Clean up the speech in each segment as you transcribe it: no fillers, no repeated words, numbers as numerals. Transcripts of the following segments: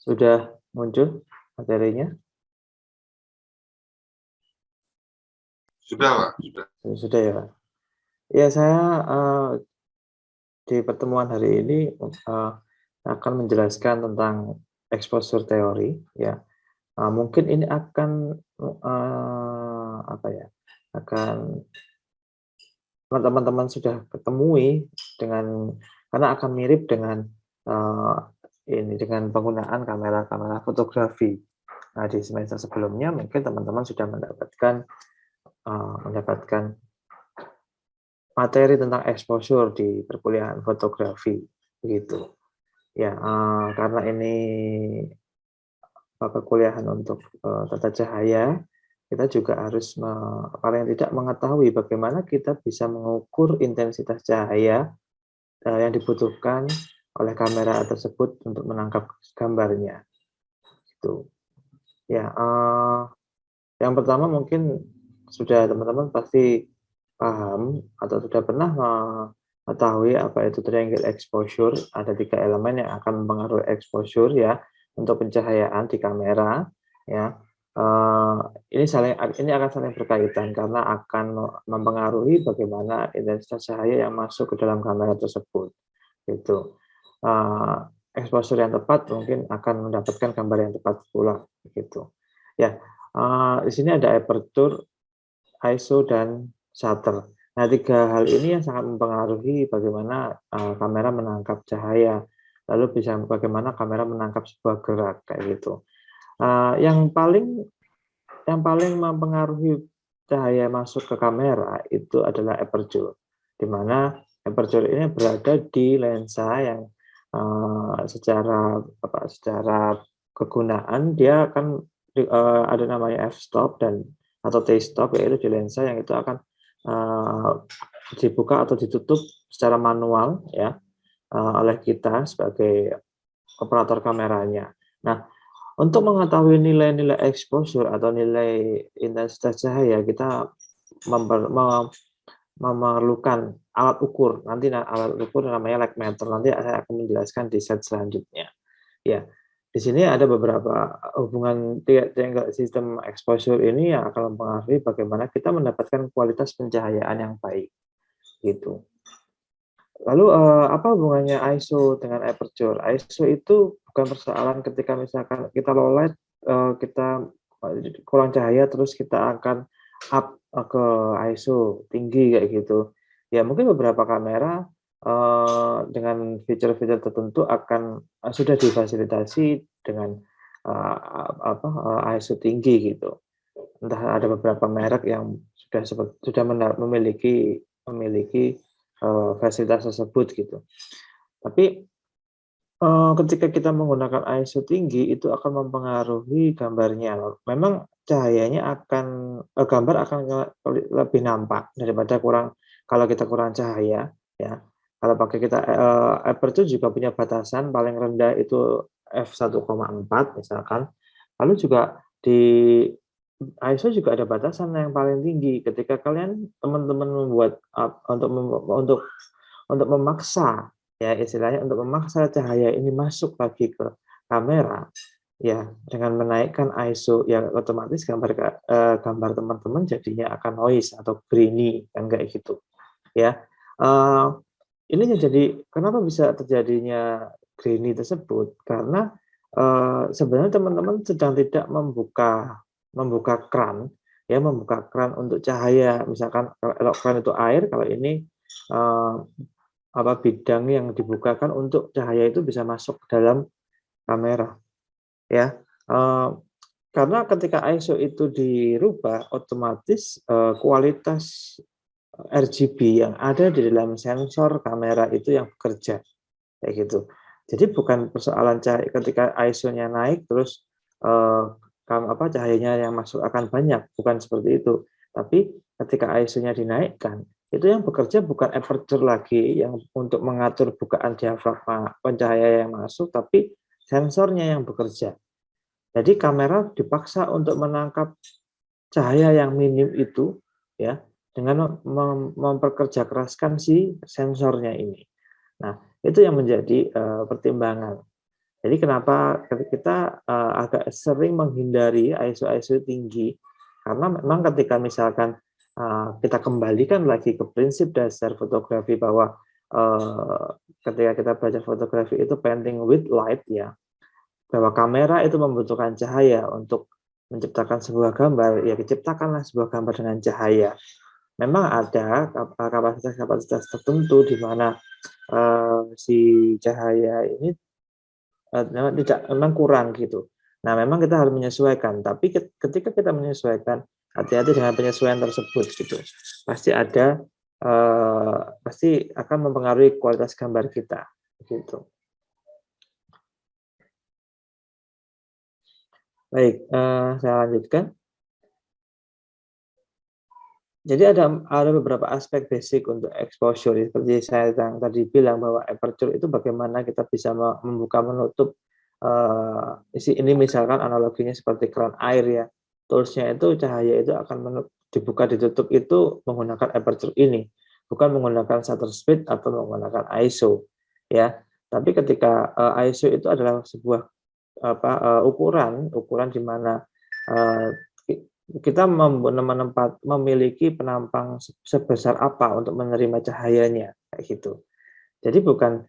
Sudah muncul materinya? Sudah, Pak. Sudah. Sudah ya, Pak. Ya, saya di pertemuan hari ini akan menjelaskan tentang exposure teori, ya. Mungkin ini akan apa ya? Akan teman-teman sudah ketemui karena akan mirip dengan dengan penggunaan kamera-kamera fotografi. Nah, di semester sebelumnya mungkin teman-teman sudah mendapatkan materi tentang exposure di perkuliahan fotografi, begitu. Ya, karena ini perkuliahan untuk tata cahaya, kita juga harus paling tidak mengetahui bagaimana kita bisa mengukur intensitas cahaya yang dibutuhkan oleh kamera tersebut untuk menangkap gambarnya. Gitu. Ya, yang pertama mungkin sudah teman-teman pasti paham atau sudah pernah mengetahui apa itu triangle exposure. Ada 3 elemen yang akan mempengaruhi exposure ya untuk pencahayaan di kamera ya. Ini akan saling berkaitan karena akan mempengaruhi bagaimana intensitas cahaya yang masuk ke dalam kamera tersebut. Gitu. Exposure yang tepat mungkin akan mendapatkan gambar yang tepat pula gitu. Ya, di sini ada aperture, ISO, dan shutter. Nah, 3 hal ini yang sangat mempengaruhi bagaimana kamera menangkap cahaya, lalu bagaimana kamera menangkap sebuah gerak kayak gitu. Yang paling mempengaruhi cahaya masuk ke kamera itu adalah aperture, di mana aperture ini berada di lensa yang secara kegunaan dia akan ada namanya f-stop atau t-stop, yaitu di lensa yang itu akan dibuka atau ditutup secara manual ya oleh kita sebagai operator kameranya. Nah, untuk mengetahui nilai-nilai exposure atau nilai intensitas cahaya, kita memerlukan alat ukur. Nanti alat ukur namanya light meter. Nanti saya akan menjelaskan di slide selanjutnya. Ya, di sini ada beberapa hubungan triangle sistem exposure ini yang akan mempengaruhi bagaimana kita mendapatkan kualitas pencahayaan yang baik. Gitu. Lalu apa hubungannya ISO dengan aperture? ISO itu bukan persoalan ketika misalkan kita low light, kita kurang cahaya terus kita akan up ke ISO tinggi kayak gitu. Ya mungkin beberapa kamera dengan fitur-fitur tertentu akan sudah difasilitasi dengan ISO tinggi gitu. Entah ada beberapa merek yang sudah memiliki fasilitas tersebut gitu. Tapi ketika kita menggunakan ISO tinggi itu akan mempengaruhi gambarnya. Memang cahayanya gambar akan lebih nampak daripada kalau kita kurang cahaya ya. Kalau pakai kita aperture juga punya batasan paling rendah itu f1,4 misalkan. Lalu juga di ISO juga ada batasan yang paling tinggi. Ketika teman-teman membuat untuk memaksa ya istilahnya untuk memaksa cahaya ini masuk lagi ke kamera ya dengan menaikkan ISO ya otomatis gambar teman-teman jadinya akan noise atau grainy kan kayak gitu ya. Ini jadi kenapa bisa terjadinya grainy tersebut karena sebenarnya teman-teman sedang tidak membuka kran ya, membuka kran untuk cahaya. Misalkan kalau kran itu air, kalau ini bidang yang dibukakan untuk cahaya itu bisa masuk ke dalam kamera ya. Karena ketika ISO itu dirubah otomatis kualitas RGB yang ada di dalam sensor kamera itu yang bekerja kayak gitu. Jadi bukan persoalan ketika ISO-nya naik terus cahayanya yang masuk akan banyak, bukan seperti itu. Tapi ketika ISO-nya dinaikkan, itu yang bekerja bukan aperture lagi yang untuk mengatur bukaan diafragma pencahaya yang masuk, tapi sensornya yang bekerja. Jadi kamera dipaksa untuk menangkap cahaya yang minim itu ya dengan memperkerja keraskan si sensornya ini. Nah, itu yang menjadi pertimbangan. Jadi kenapa kita agak sering menghindari ISO tinggi, karena memang ketika misalkan kita kembalikan lagi ke prinsip dasar fotografi bahwa ketika kita belajar fotografi itu painting with light ya, bahwa kamera itu membutuhkan cahaya untuk menciptakan sebuah gambar, ya diciptakanlah sebuah gambar dengan cahaya. Memang ada kapasitas-kapasitas tertentu di mana si cahaya ini memang kurang gitu. Nah, memang kita harus menyesuaikan, tapi ketika kita menyesuaikan, hati-hati dengan penyesuaian tersebut gitu. Pasti ada pasti akan mempengaruhi kualitas gambar kita gitu. Baik, saya lanjutkan. Jadi ada beberapa aspek basic untuk exposure, seperti saya tadi bilang bahwa aperture itu bagaimana kita bisa membuka menutup ini misalkan analoginya seperti keran air ya, toolsnya itu cahaya itu akan dibuka ditutup itu menggunakan aperture ini, bukan menggunakan shutter speed atau menggunakan ISO ya. Tapi ketika ISO itu adalah sebuah ukuran di mana kita memiliki penampang sebesar apa untuk menerima cahayanya kayak gitu. Jadi bukan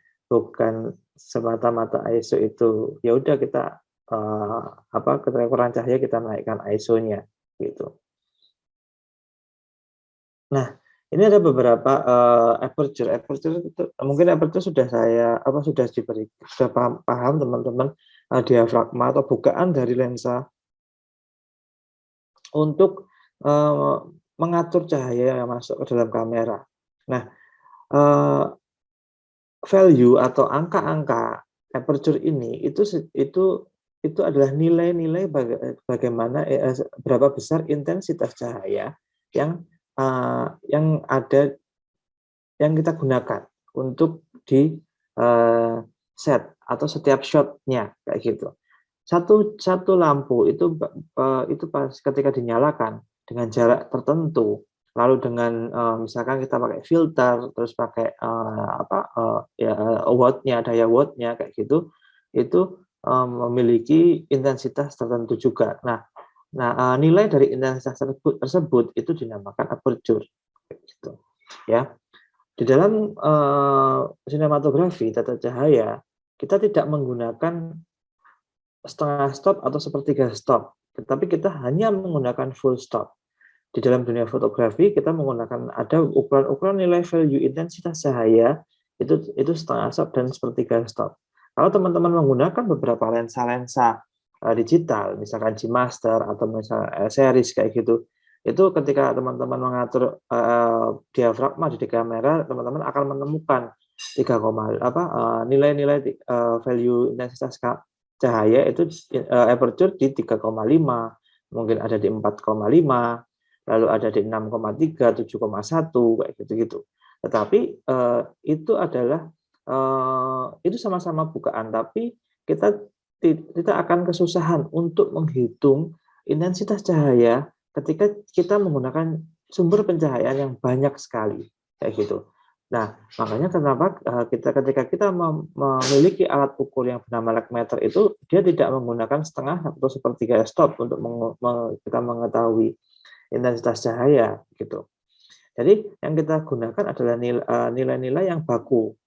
semata-mata ISO itu ya udah kita ketika kurang cahaya kita naikkan ISO-nya gitu. Nah, ini ada beberapa aperture itu mungkin aperture sudah sudah paham teman-teman, diafragma atau bukaan dari lensa untuk mengatur cahaya yang masuk ke dalam kamera. Nah, value atau angka-angka aperture ini itu adalah nilai-nilai bagaimana berapa besar intensitas cahaya yang yang kita gunakan untuk di set atau setiap shot-nya kayak gitu. Satu lampu itu pas ketika dinyalakan dengan jarak tertentu, lalu dengan misalkan kita pakai filter, terus pakai watt-nya, daya watt-nya kayak gitu, itu memiliki intensitas tertentu juga. Nah, nilai dari intensitas tersebut itu dinamakan aperture, gitu ya. Di dalam sinematografi tata cahaya kita tidak menggunakan setengah stop atau sepertiga stop, tetapi kita hanya menggunakan full stop. Di dalam dunia fotografi kita menggunakan ada ukuran-ukuran nilai value intensitas cahaya itu setengah stop dan sepertiga stop. Kalau teman-teman menggunakan beberapa lensa-lensa digital, misalkan G-Master atau misalnya series kayak gitu, itu ketika teman-teman mengatur diafragma di kamera, teman-teman akan menemukan nilai-nilai value intensitas cahaya itu aperture di 3,5, mungkin ada di 4,5, lalu ada di 6,3, 7,1 kayak gitu-gitu. Tetapi itu adalah itu sama-sama bukaan, tapi kita akan kesusahan untuk menghitung intensitas cahaya ketika kita menggunakan sumber pencahayaan yang banyak sekali kayak gitu. Nah, makanya kenapa ketika kita memiliki alat ukur yang bernama lagmeter itu, dia tidak menggunakan setengah atau sepertiga stop untuk kita mengetahui intensitas cahaya gitu. Jadi yang kita gunakan adalah nilai-nilai yang baku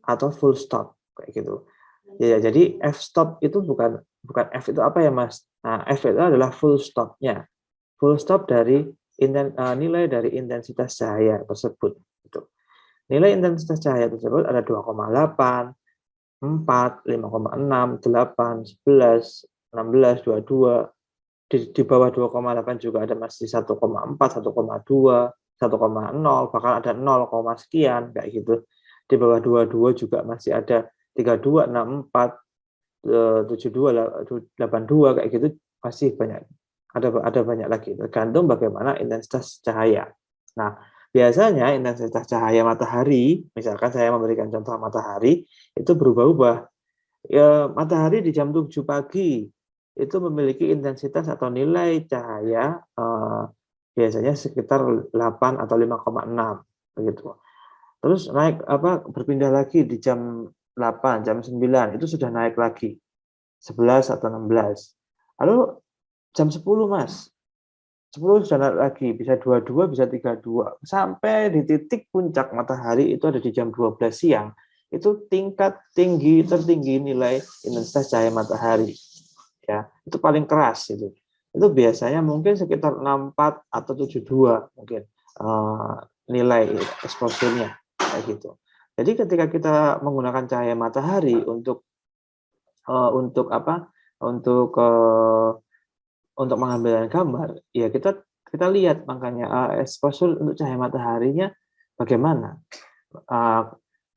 atau full stop kayak gitu. Ya, jadi f stop itu bukan f itu apa ya Mas? Nah, f itu adalah full stopnya. Full stop dari nilai dari intensitas cahaya tersebut gitu. Nilai intensitas cahaya tersebut ada 2,8, 4, 5,6, 8, 11, 16, 22. Di bawah 2,8 juga ada masih 1,4, 1,2, 1,0, bahkan ada 0, sekian kayak gitu. Di bawah 22 juga masih ada 32, 64, 72, 82 kayak gitu, masih banyak. Ada banyak lagi, tergantung bagaimana intensitas cahaya. Nah, biasanya intensitas cahaya matahari, misalkan saya memberikan contoh matahari, itu berubah-ubah. Ya, matahari di jam 7 pagi itu memiliki intensitas atau nilai cahaya biasanya sekitar 8 atau 5,6 begitu. Terus berpindah lagi di jam 8, jam 9 itu sudah naik lagi 11 atau 16. Lalu jam 10 Mas, 10 sudah naik lagi, bisa 22, bisa 32. Sampai di titik puncak matahari itu ada di jam 12 siang. Itu tingkat tertinggi nilai intensitas cahaya matahari. Ya, itu paling keras itu. Itu biasanya mungkin sekitar 64 atau 72 mungkin nilai exposure-nya kayak gitu. Jadi ketika kita menggunakan cahaya matahari untuk apa? Untuk mengambil gambar, ya kita lihat makanya exposure untuk cahaya mataharinya bagaimana,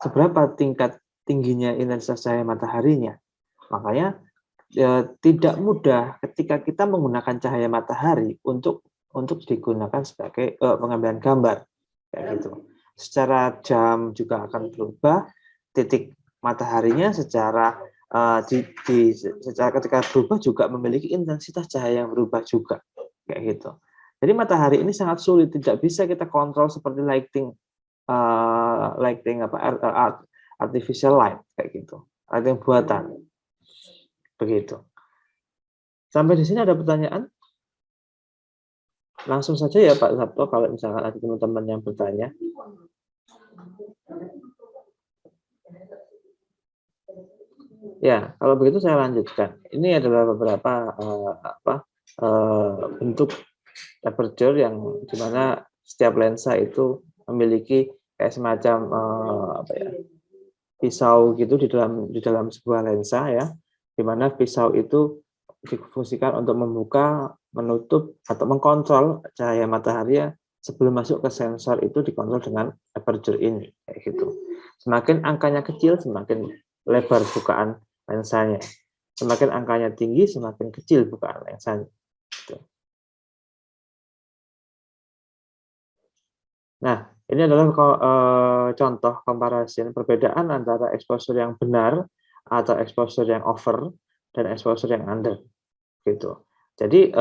seberapa tingkat tingginya intensitas cahaya mataharinya. Makanya tidak mudah ketika kita menggunakan cahaya matahari untuk digunakan sebagai pengambilan gambar kayak gitu. Secara jam juga akan berubah, titik mataharinya secara secara ketika berubah juga memiliki intensitas cahaya yang berubah juga kayak gitu. Jadi matahari ini sangat sulit, tidak bisa kita kontrol seperti lighting artificial light kayak gitu, lighting buatan begitu. Sampai di sini ada pertanyaan? Langsung saja ya Pak Sabto kalau misalkan ada teman-teman yang bertanya. Ya, kalau begitu saya lanjutkan. Ini adalah beberapa bentuk aperture yang dimana setiap lensa itu memiliki kayak semacam pisau gitu di dalam sebuah lensa ya, dimana pisau itu difungsikan untuk membuka, menutup atau mengkontrol cahaya matahari ya, sebelum masuk ke sensor itu dikontrol dengan aperture ini kayak gitu. Semakin angkanya kecil semakin lebar bukaan lensanya. Semakin angkanya tinggi semakin kecil bukaan lensanya. Gitu. Nah, ini adalah contoh comparison perbedaan antara exposure yang benar atau exposure yang over dan exposure yang under gitu. Jadi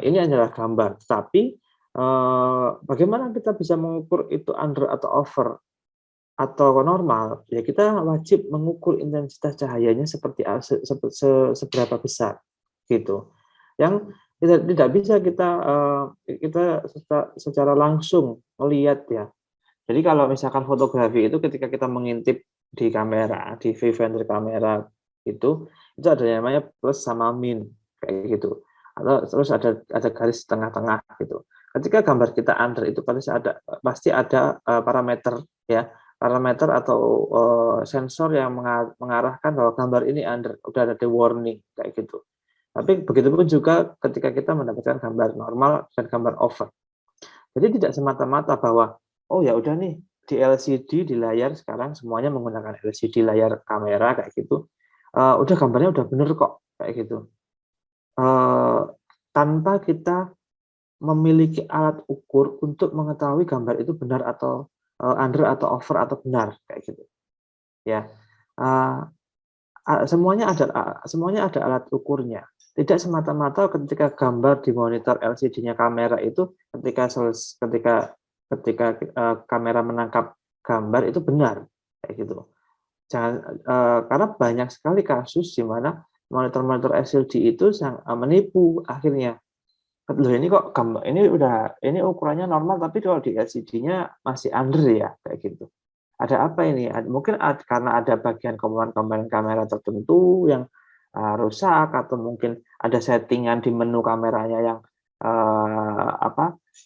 ini adalah gambar, tapi bagaimana kita bisa mengukur itu under atau over atau normal? Ya kita wajib mengukur intensitas cahayanya seberapa besar gitu. Yang tidak bisa kita secara langsung melihat ya. Jadi kalau misalkan fotografi itu ketika kita mengintip di kamera, di viewfinder kamera itu ada yang namanya plus sama min kayak gitu. Atau terus ada garis tengah-tengah gitu. Ketika gambar kita under itu pasti ada parameter ya, parameter atau sensor yang mengarahkan bahwa gambar ini under, udah ada warning kayak gitu. Tapi begitupun juga ketika kita mendapatkan gambar normal dan gambar over. Jadi tidak semata-mata bahwa oh ya udah nih di LCD di layar sekarang semuanya menggunakan LCD layar kamera kayak gitu. Udah gambarnya udah bener kok kayak gitu. Tanpa kita memiliki alat ukur untuk mengetahui gambar itu benar atau under atau over atau benar kayak gitu. Ya. Semuanya ada alat ukurnya. Tidak semata-mata ketika gambar di monitor LCD-nya kamera itu ketika kamera menangkap gambar itu benar kayak gitu. Karena banyak sekali kasus di mana monitor-monitor LCD itu menipu akhirnya. Loh ini kok gambar ini ukurannya normal tapi kalau di LCD-nya masih under ya kayak gitu. Ada apa ini? Mungkin karena ada bagian komponen kamera tertentu yang rusak atau mungkin ada settingan di menu kameranya yang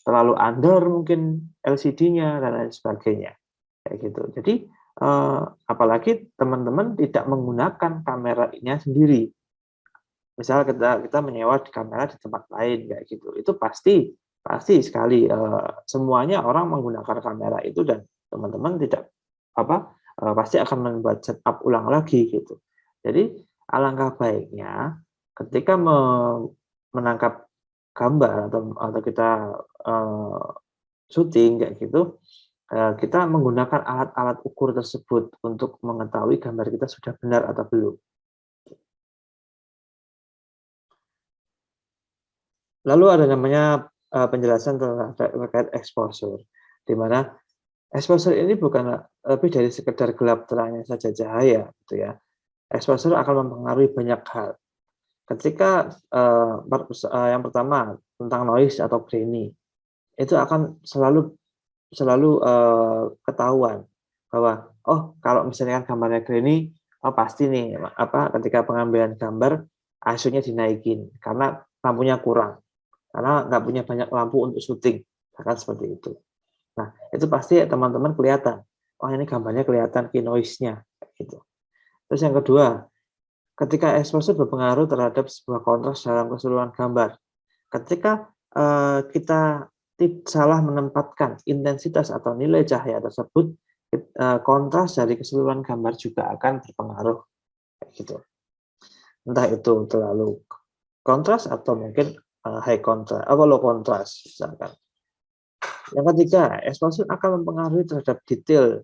terlalu under mungkin LCD-nya dan lain sebagainya kayak gitu. Jadi apalagi teman-teman tidak menggunakan kameranya sendiri. Misal kita menyewa kamera di tempat lain kayak gitu, itu pasti sekali semuanya orang menggunakan kamera itu dan teman-teman tidak pasti akan membuat setup ulang lagi gitu. Jadi alangkah baiknya ketika menangkap gambar atau kita syuting kayak gitu, kita menggunakan alat-alat ukur tersebut untuk mengetahui gambar kita sudah benar atau belum. Lalu ada namanya penjelasan terkait exposure, di mana Exposure ini bukan lebih dari sekedar gelap terangnya saja cahaya, gitu ya. Exposure akan mempengaruhi banyak hal. Ketika yang pertama tentang noise atau grainy, itu akan selalu ketahuan bahwa oh kalau misalnya gambarnya grainy, oh pasti nih ketika pengambilan gambar ISO-nya dinaikin karena lampunya kurang, karena nggak punya banyak lampu untuk syuting, akan seperti itu. Nah itu pasti teman-teman kelihatan, oh ini gambarnya kelihatan key noise-nya, gitu. Terus yang kedua, ketika exposure berpengaruh terhadap sebuah kontras dalam keseluruhan gambar. Ketika kita salah menempatkan intensitas atau nilai cahaya tersebut, kontras dari keseluruhan gambar juga akan berpengaruh, gitu. Entah itu terlalu kontras atau mungkin high kontras atau low kontras, misalkan. Yang ketiga, exposure akan mempengaruhi terhadap detail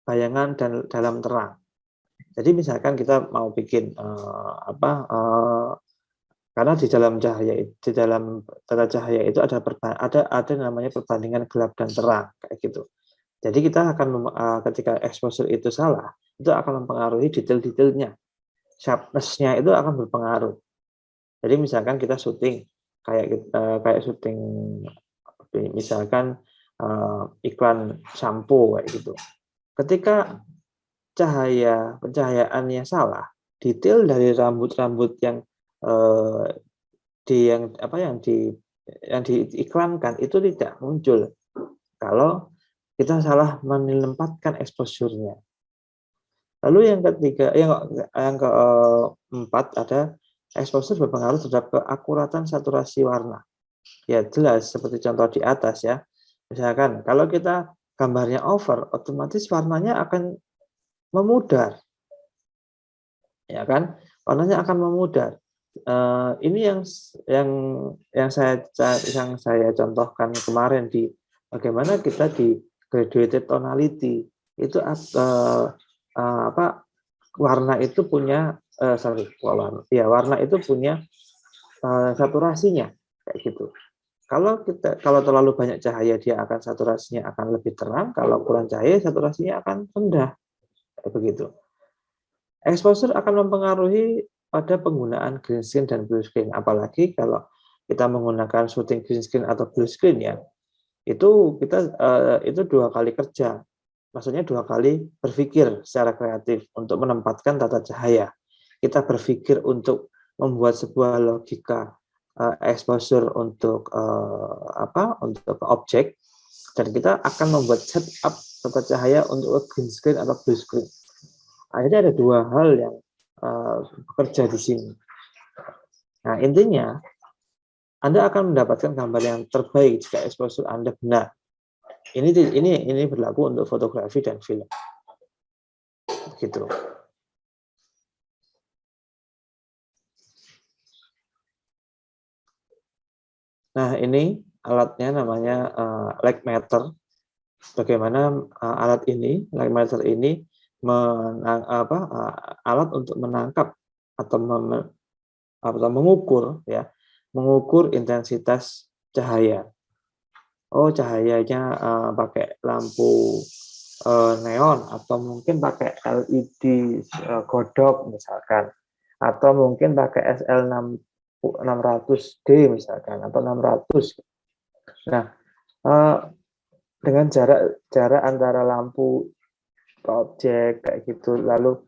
bayangan dan dalam terang. Jadi misalkan kita mau bikin karena di dalam tata cahaya itu ada namanya perbandingan gelap dan terang, kayak gitu. Jadi kita akan ketika exposure itu salah, itu akan mempengaruhi detail-detailnya, sharpness-nya itu akan berpengaruh. Jadi misalkan kita syuting kayak syuting misalkan iklan shampoo kayak gitu. Ketika pencahayaannya salah, detail dari rambut-rambut yang yang diiklankan itu tidak muncul kalau kita salah menempatkan exposure-nya. Lalu yang ketiga, yang keempat ada exposure berpengaruh terhadap keakuratan saturasi warna. Ya jelas seperti contoh di atas ya. Misalkan kalau kita gambarnya over, otomatis warnanya akan memudar, ya kan? Warnanya akan memudar. Ini yang saya contohkan kemarin di bagaimana kita di graduated tonality itu warna itu punya warna itu punya saturasinya kayak gitu. Kalau terlalu banyak cahaya dia akan saturasinya akan lebih terang, kalau kurang cahaya saturasinya akan rendah kayak begitu. Exposure akan mempengaruhi pada penggunaan green screen dan blue screen, apalagi kalau kita menggunakan shooting green screen atau blue screen ya, itu kita itu 2 kali kerja, maksudnya 2 kali berpikir secara kreatif untuk menempatkan tata cahaya. Kita berpikir untuk membuat sebuah logika exposure untuk untuk objek, dan kita akan membuat setup tata cahaya untuk green screen atau blue screen. Akhirnya ada 2 hal yang bekerja di sini. Nah, intinya Anda akan mendapatkan gambar yang terbaik jika exposure Anda benar. Ini berlaku untuk fotografi dan film. Gitu. Nah, ini alatnya namanya light meter. Bagaimana alat ini, light meter ini alat untuk menangkap atau mengukur intensitas cahaya. Oh, cahayanya pakai lampu neon atau mungkin pakai LED godok misalkan, atau mungkin pakai SL600D misalkan atau 600. Nah, dengan jarak antara lampu ke objek kayak gitu, lalu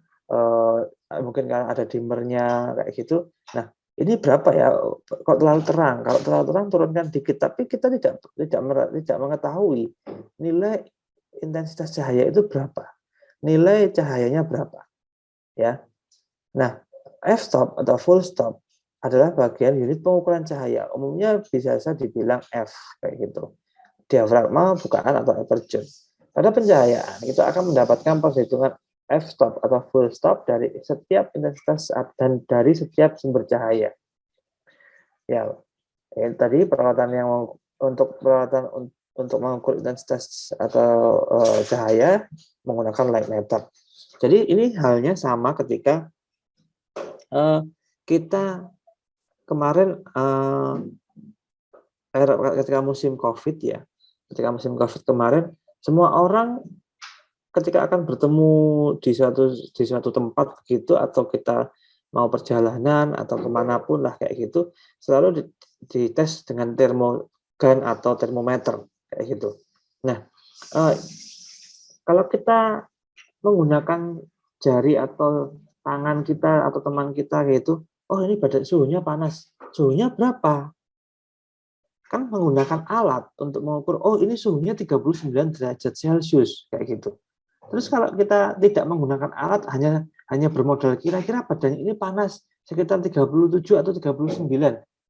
mungkin kalau ada dimmernya kayak gitu. Nah, ini berapa ya? Kok terlalu terang? Kalau terlalu terang turunkan dikit, tapi kita tidak mengetahui nilai intensitas cahaya itu berapa. Nilai cahayanya berapa? Ya. Nah, f-stop atau full stop adalah bagian unit pengukuran cahaya. Umumnya bisa dibilang F kayak gitu. Diafragma, bukaan atau aperture. Pada pencahayaan, kita akan mendapatkan perhitungan f-stop atau full stop dari setiap intensitas dan dari setiap sumber cahaya. Ya, tadi peralatan untuk mengukur intensitas atau cahaya menggunakan light meter. Jadi ini halnya sama ketika kita kemarin ketika musim COVID ya, ketika musim COVID kemarin Semua orang ketika akan bertemu di suatu tempat begitu, atau kita mau perjalanan atau kemanapun lah kayak gitu, selalu dites dengan termogan atau termometer kayak gitu. Nah, kalau kita menggunakan jari atau tangan kita atau teman kita gitu, oh ini badan suhunya panas, suhunya berapa? Kan menggunakan alat untuk mengukur, oh ini suhunya 39 derajat Celcius kayak gitu. Terus kalau kita tidak menggunakan alat, hanya bermodal kira-kira badannya ini panas sekitar 37 atau 39.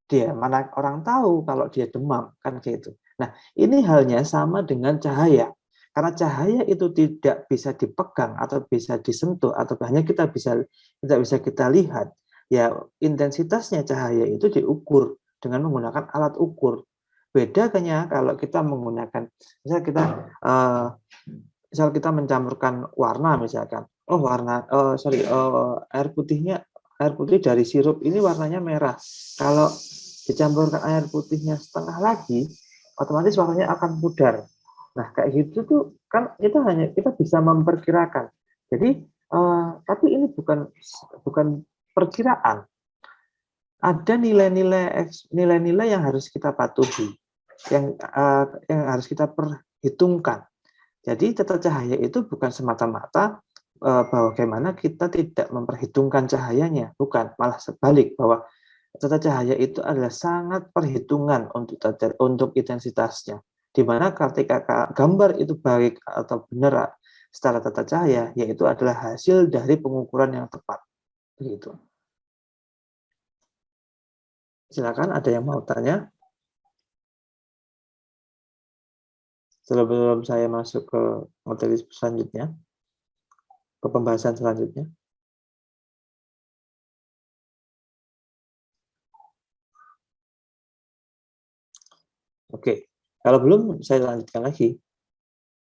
Dia mana orang tahu kalau dia demam kan gitu. Nah, ini halnya sama dengan cahaya. Karena cahaya itu tidak bisa dipegang atau bisa disentuh atau hanya tidak bisa kita lihat. Ya, intensitasnya cahaya itu diukur dengan menggunakan alat ukur. Bedanya kalau kita menggunakan, misal kita mencampurkan warna misalkan, air putih dari sirup ini warnanya merah. Kalau dicampurkan air putihnya setengah lagi, otomatis warnanya akan pudar. Nah kayak gitu tuh kan kita bisa memperkirakan. Jadi tapi ini bukan perkiraan. Ada nilai-nilai yang harus kita patuhi, yang harus kita perhitungkan. Jadi tata cahaya itu bukan semata-mata bagaimana kita tidak memperhitungkan cahayanya, bukan, malah sebalik, bahwa tata cahaya itu adalah sangat perhitungan untuk intensitasnya. Di mana ketika gambar itu baik atau benar secara tata cahaya, yaitu adalah hasil dari pengukuran yang tepat. Begitu. Silakan, ada yang mau tanya? Sebelum saya masuk ke materi selanjutnya, ke pembahasan selanjutnya. Oke, kalau belum saya lanjutkan lagi.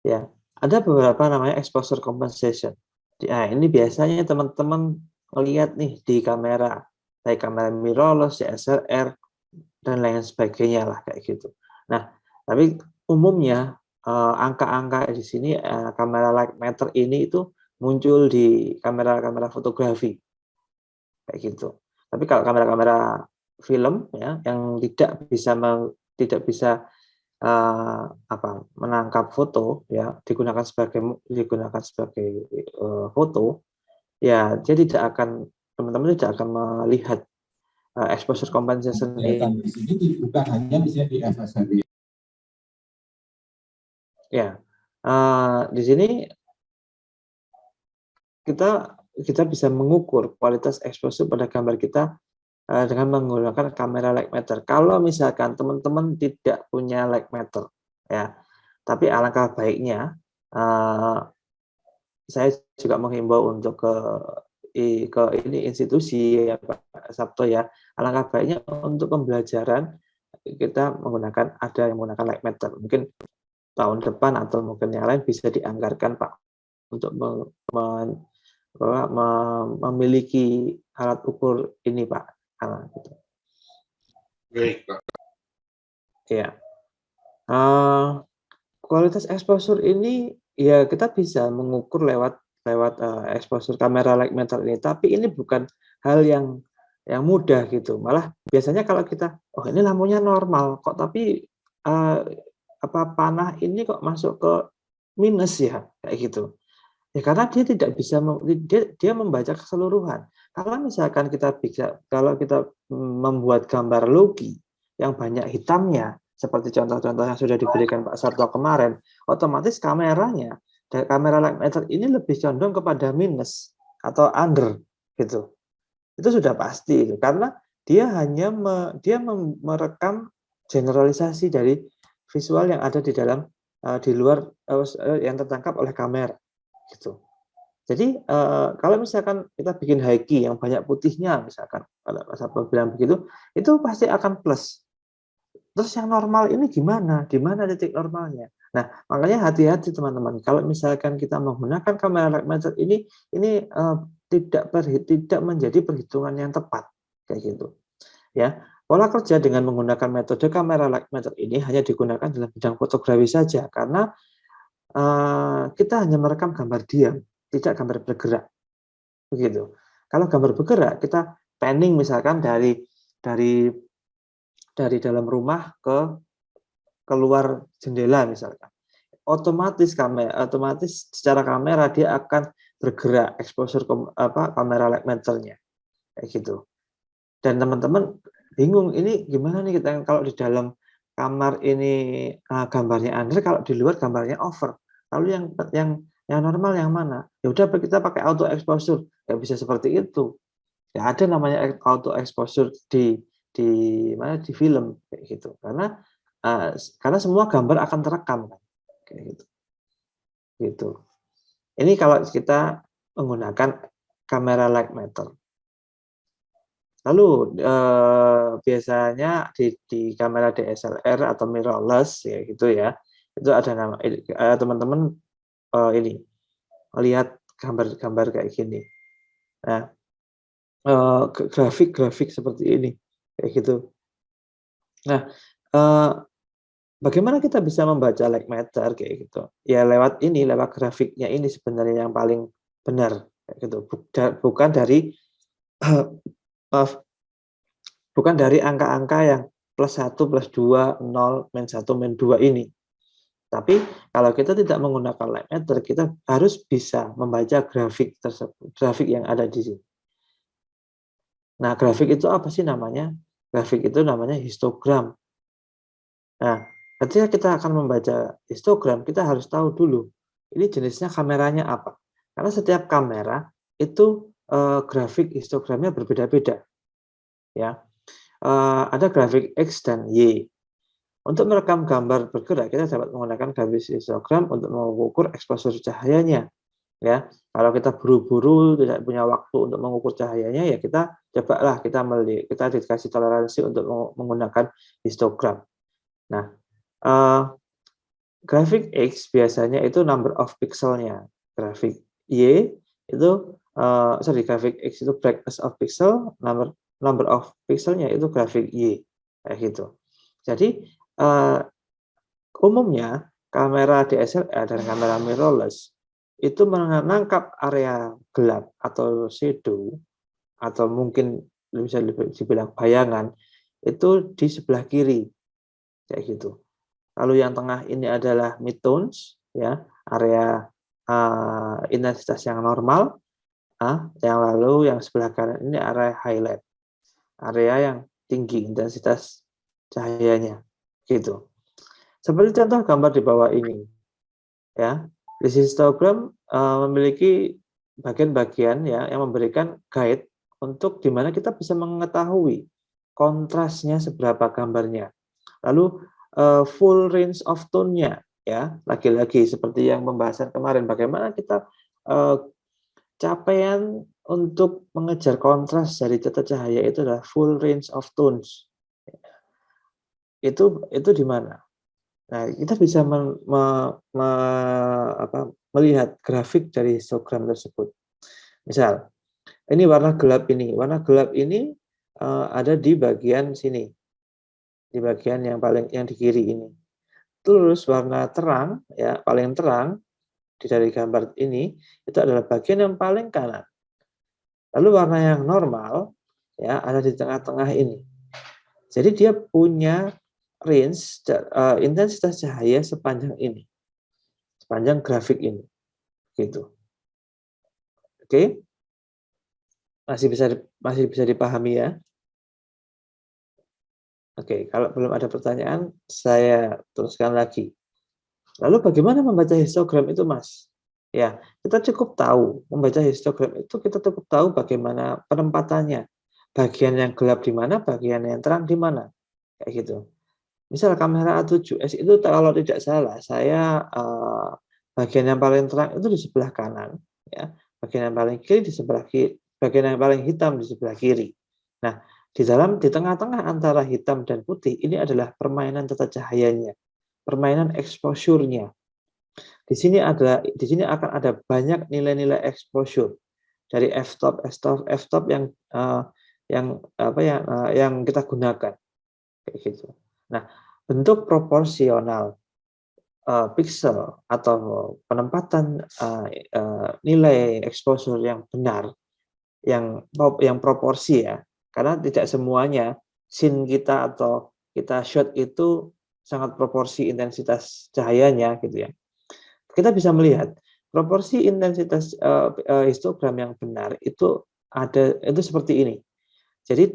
Ya, ada beberapa namanya exposure compensation. Nah, ini biasanya teman-teman melihat nih di kamera, baik kamera mirrorless, DSLR, dan lain sebagainya lah kayak gitu. Nah, tapi umumnya angka-angka di sini kamera light meter ini itu muncul di kamera-kamera fotografi kayak gitu. Tapi kalau kamera-kamera film ya yang tidak bisa menangkap foto ya digunakan sebagai foto ya, dia teman-teman tidak akan melihat exposure compensation kelihatan di sini bukan hanya bisa di FSLV. Ya, di sini kita bisa mengukur kualitas exposure pada gambar kita dengan menggunakan kamera light meter. Kalau misalkan teman-teman tidak punya light meter, ya, tapi alangkah baiknya saya juga menghimbau untuk ke ini institusi ya Pak Sabto ya. Alangkah baiknya untuk pembelajaran kita ada yang menggunakan light meter. Mungkin tahun depan atau mungkin yang lain bisa dianggarkan Pak untuk memiliki alat ukur ini Pak. Gitu. Baik Pak. Ya. Kualitas exposure ini ya kita bisa mengukur lewat exposure kamera light meter ini, tapi ini bukan hal yang mudah gitu. Malah biasanya kalau kita, oh ini lampunya normal kok, tapi panah ini kok masuk ke minus ya kayak gitu. Ya karena dia tidak bisa dia membaca keseluruhan. Kalau kita membuat gambar logi yang banyak hitamnya, seperti contoh-contoh yang sudah diberikan Pak Sarto kemarin, otomatis kamera light meter ini lebih condong kepada minus atau under gitu. Itu sudah pasti itu, karena dia hanya merekam generalisasi dari visual yang ada di luar yang tertangkap oleh kamera gitu. Jadi kalau misalkan kita bikin high key yang banyak putihnya, misalkan kalau Pak Sarto bilang begitu, itu pasti akan plus. Terus yang normal ini gimana? Di mana titik normalnya? Nah, makanya hati-hati teman-teman. Kalau misalkan kita menggunakan kamera light meter ini tidak menjadi perhitungan yang tepat kayak gitu. Ya, pola kerja dengan menggunakan metode kamera light meter ini hanya digunakan dalam bidang fotografi saja, karena kita hanya merekam gambar diam, tidak gambar bergerak, begitu. Kalau gambar bergerak, kita panning misalkan dari dalam rumah ke keluar jendela misalkan. Otomatis secara kamera dia akan bergerak, exposure kamera light meternya kayak gitu. Dan teman-teman bingung ini gimana nih kita kalau di dalam kamar ini gambarnya under, kalau di luar gambarnya over. Lalu yang normal yang mana? Ya udah kita pakai auto exposure. Ya bisa seperti itu. Ya ada namanya auto exposure di film kayak gitu. Karena semua gambar akan terekam kan. Kayak gitu. Gitu. Ini kalau kita menggunakan kamera light meter. Lalu biasanya di kamera DSLR atau mirrorless ya gitu ya, itu ada nama teman-teman ini melihat gambar-gambar kayak gini. Nah, grafik seperti ini kayak gitu. Nah, bagaimana kita bisa membaca light meter kayak gitu? Ya lewat grafiknya ini sebenarnya yang paling benar kayak gitu. Bukan dari bukan dari angka-angka yang +1, +2, 0, -1, -2 ini. Tapi kalau kita tidak menggunakan light meter, kita harus bisa membaca grafik tersebut, grafik yang ada di sini. Nah, grafik itu apa sih namanya? Grafik itu namanya histogram. Nah, ketika kita akan membaca histogram, kita harus tahu dulu, ini jenisnya kameranya apa. Karena setiap kamera itu grafik histogramnya berbeda-beda. Ya, ada grafik X dan Y. Untuk merekam gambar bergerak, kita dapat menggunakan grafik histogram untuk mengukur exposure cahayanya. Ya, kalau kita buru-buru tidak punya waktu untuk mengukur cahayanya, ya kita cobalah kita dikasih toleransi untuk menggunakan histogram. Nah, grafik X biasanya itu number of pixelnya. Grafik Y itu grafik X itu brightness of pixel, number of pixelnya itu grafik Y kayak gitu. Jadi umumnya kamera DSLR dan kamera mirrorless itu menangkap area gelap atau shadow atau mungkin bisa dibilang bayangan itu di sebelah kiri kayak gitu. Lalu yang tengah ini adalah midtones, ya, area intensitas yang normal. Yang sebelah kanan ini area highlight, area yang tinggi intensitas cahayanya, gitu. Seperti contoh gambar di bawah ini, ya. Di histogram memiliki bagian-bagian ya yang memberikan guide untuk di mana kita bisa mengetahui kontrasnya seberapa gambarnya. Lalu full range of tone-nya ya, lagi-lagi seperti yang pembahasan kemarin, bagaimana kita capaian untuk mengejar kontras dari tata cahaya itu adalah full range of tones. Itu di mana? Nah, kita bisa melihat grafik dari histogram tersebut. Misal, ini warna gelap ini. Warna gelap ini ada di bagian sini. Di bagian yang di kiri ini. Terus warna terang, ya paling terang dari gambar ini itu adalah bagian yang paling kanan. Lalu warna yang normal ya ada di tengah-tengah ini. Jadi dia punya range intensitas cahaya sepanjang ini, sepanjang grafik ini, gitu. Oke, masih bisa dipahami ya. Oke, kalau belum ada pertanyaan, saya teruskan lagi. Lalu bagaimana membaca histogram itu, Mas? Ya, kita cukup tahu membaca histogram itu kita cukup tahu bagaimana penempatannya. Bagian yang gelap di mana, bagian yang terang di mana. Kayak gitu. Misal kamera A7S itu kalau tidak salah, saya bagian yang paling terang itu di sebelah kanan, ya. Bagian yang paling kiri di sebelah kiri, bagian yang paling hitam di sebelah kiri. Nah, di tengah-tengah antara hitam dan putih ini adalah permainan tata cahayanya, permainan exposure-nya. Di sini akan ada banyak nilai-nilai exposure dari f-stop yang kita gunakan kayak gitu. Nah, bentuk proporsional pixel atau penempatan nilai exposure yang benar, yang proporsi ya, karena tidak semuanya scene kita atau kita shot itu sangat proporsi intensitas cahayanya gitu ya. Kita bisa melihat proporsi intensitas histogram yang benar itu seperti ini. Jadi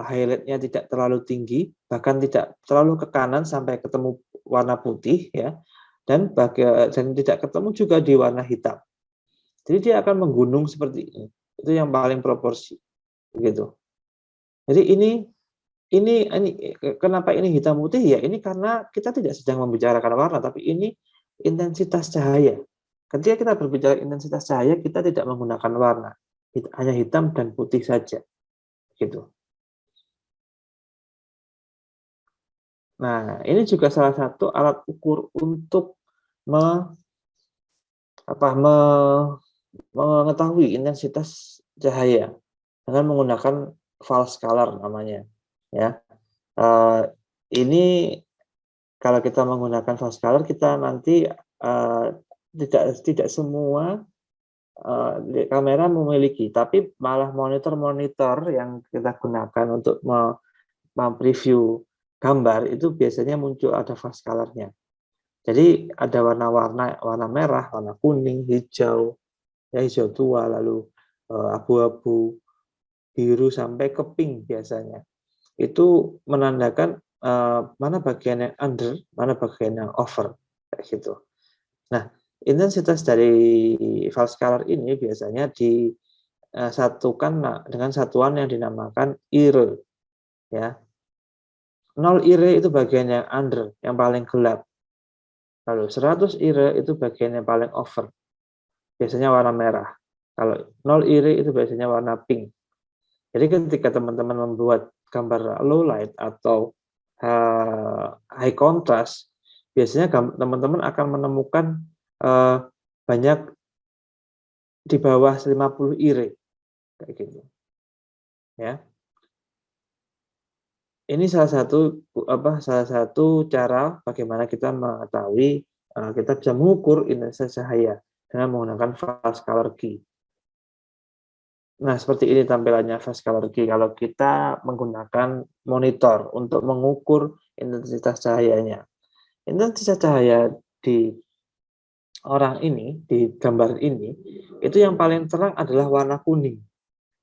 highlightnya tidak terlalu tinggi, bahkan tidak terlalu ke kanan sampai ketemu warna putih ya, dan tidak ketemu juga di warna hitam. Jadi dia akan menggunung seperti ini. Itu yang paling proporsi, begitu. Jadi ini kenapa ini hitam putih ya? Ini karena kita tidak sedang membicarakan warna, tapi ini intensitas cahaya. Ketika kita berbicara intensitas cahaya, kita tidak menggunakan warna, hanya hitam dan putih saja, gitu. Nah, ini juga salah satu alat ukur untuk mengetahui intensitas cahaya dengan menggunakan false color namanya. Ya, ini kalau kita menggunakan false color, kita nanti tidak semua kamera memiliki, tapi malah monitor yang kita gunakan untuk preview gambar itu biasanya muncul ada false color-nya. Jadi ada warna merah, warna kuning, hijau, ya hijau tua, lalu abu-abu, biru sampai ke pink biasanya. Itu menandakan mana bagian yang under, mana bagian yang over, kayak gitu. Nah, intensitas dari false color ini biasanya disatukan dengan satuan yang dinamakan IRE, ya. 0 IRE itu bagian yang under, yang paling gelap. Lalu 100 IRE itu bagian yang paling over, biasanya warna merah. Kalau 0 IRE itu biasanya warna pink. Jadi ketika teman-teman membuat gambar low light atau high contrast, biasanya teman-teman akan menemukan banyak di bawah 50 IRE, kayak gitu. Ya. Ini salah satu cara bagaimana kita mengetahui kita bisa mengukur intensitas cahaya dengan menggunakan false color key. Nah, seperti ini tampilannya false color key kalau kita menggunakan monitor untuk mengukur intensitas cahayanya. Intensitas cahaya di orang ini, di gambar ini, itu yang paling terang adalah warna kuning.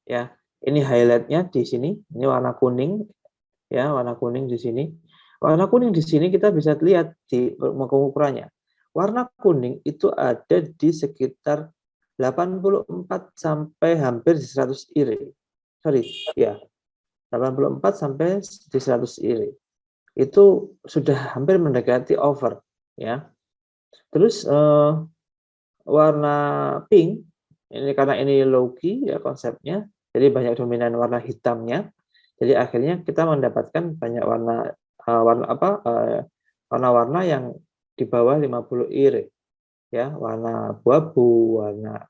Ya, ini highlight-nya di sini, ini warna kuning. Ya, warna kuning di sini. Warna kuning di sini kita bisa lihat di pengukurannya. Warna kuning itu ada di sekitar 84 sampai hampir 100 IRE. Sorry, ya. 84 sampai di 100 IRE. Itu sudah hampir mendekati over, ya. Terus warna pink ini karena ini low key ya konsepnya. Jadi banyak dominan warna hitamnya. Jadi akhirnya kita mendapatkan banyak warna-warna yang di bawah 50 IRE. Ya, warna abu-abu, warna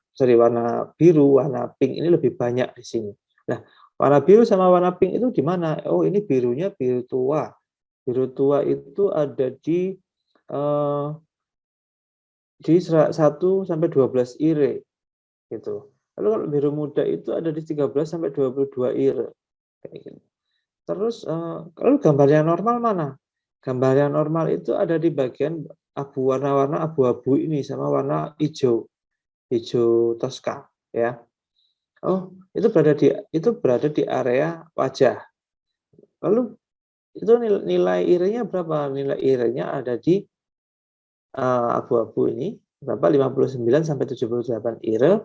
biru, warna pink ini lebih banyak di sini. Nah, warna biru sama warna pink itu di mana? Oh, ini birunya biru tua. Biru tua itu ada di 1 sampai 12 IRE gitu. Lalu kalau biru muda itu ada di 13 sampai 22 IRE. Kayak gitu. Terus lalu gambar yang normal mana? Gambar yang normal itu ada di bagian warna-warna abu-abu ini sama warna hijau toska ya. Oh, itu berada di area wajah. Lalu itu nilai IRE-nya berapa? Nilai IRE-nya ada di abu-abu ini berapa? 59 sampai 78 IRE.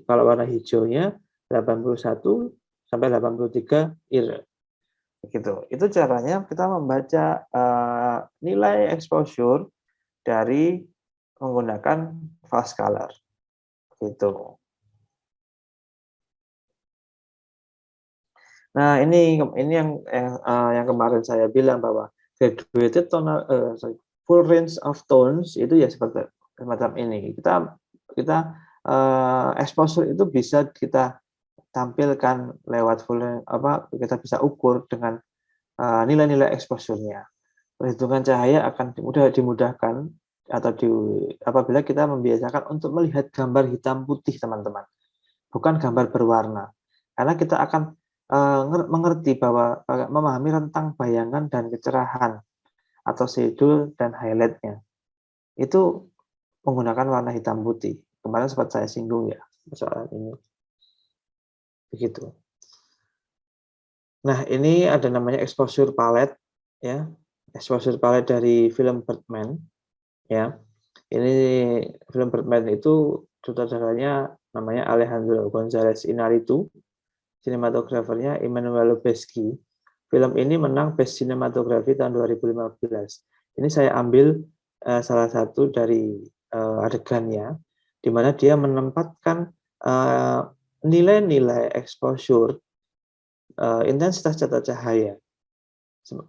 Kalau warna hijaunya 81 sampai 83 IRE. Gitu. Itu caranya kita membaca nilai exposure dari menggunakan false color. Gitu. Nah, ini yang kemarin saya bilang bahwa graduated full range of tones itu ya seperti semacam ini. Kita exposure itu bisa kita tampilkan lewat kita bisa ukur dengan nilai-nilai exposure-nya. perhitungan cahaya akan dimudahkan atau apabila kita membiasakan untuk melihat gambar hitam putih, teman-teman, bukan gambar berwarna, karena kita akan mengerti bahwa memahami rentang bayangan dan kecerahan atau shadow dan highlight-nya itu menggunakan warna hitam putih. Kemarin sempat saya singgung ya persoalan ini. Begitu. Nah, ini ada namanya exposure palette ya. Exposure palette dari film Birdman ya. Ini film Birdman itu sutradaranya namanya Alejandro González Iñárritu, sinematografernya Emmanuel Lubezki. Film ini menang Best Cinematography tahun 2015. Ini saya ambil salah satu dari adegannya, di mana dia menempatkan nilai-nilai exposure intensitas cahaya cahaya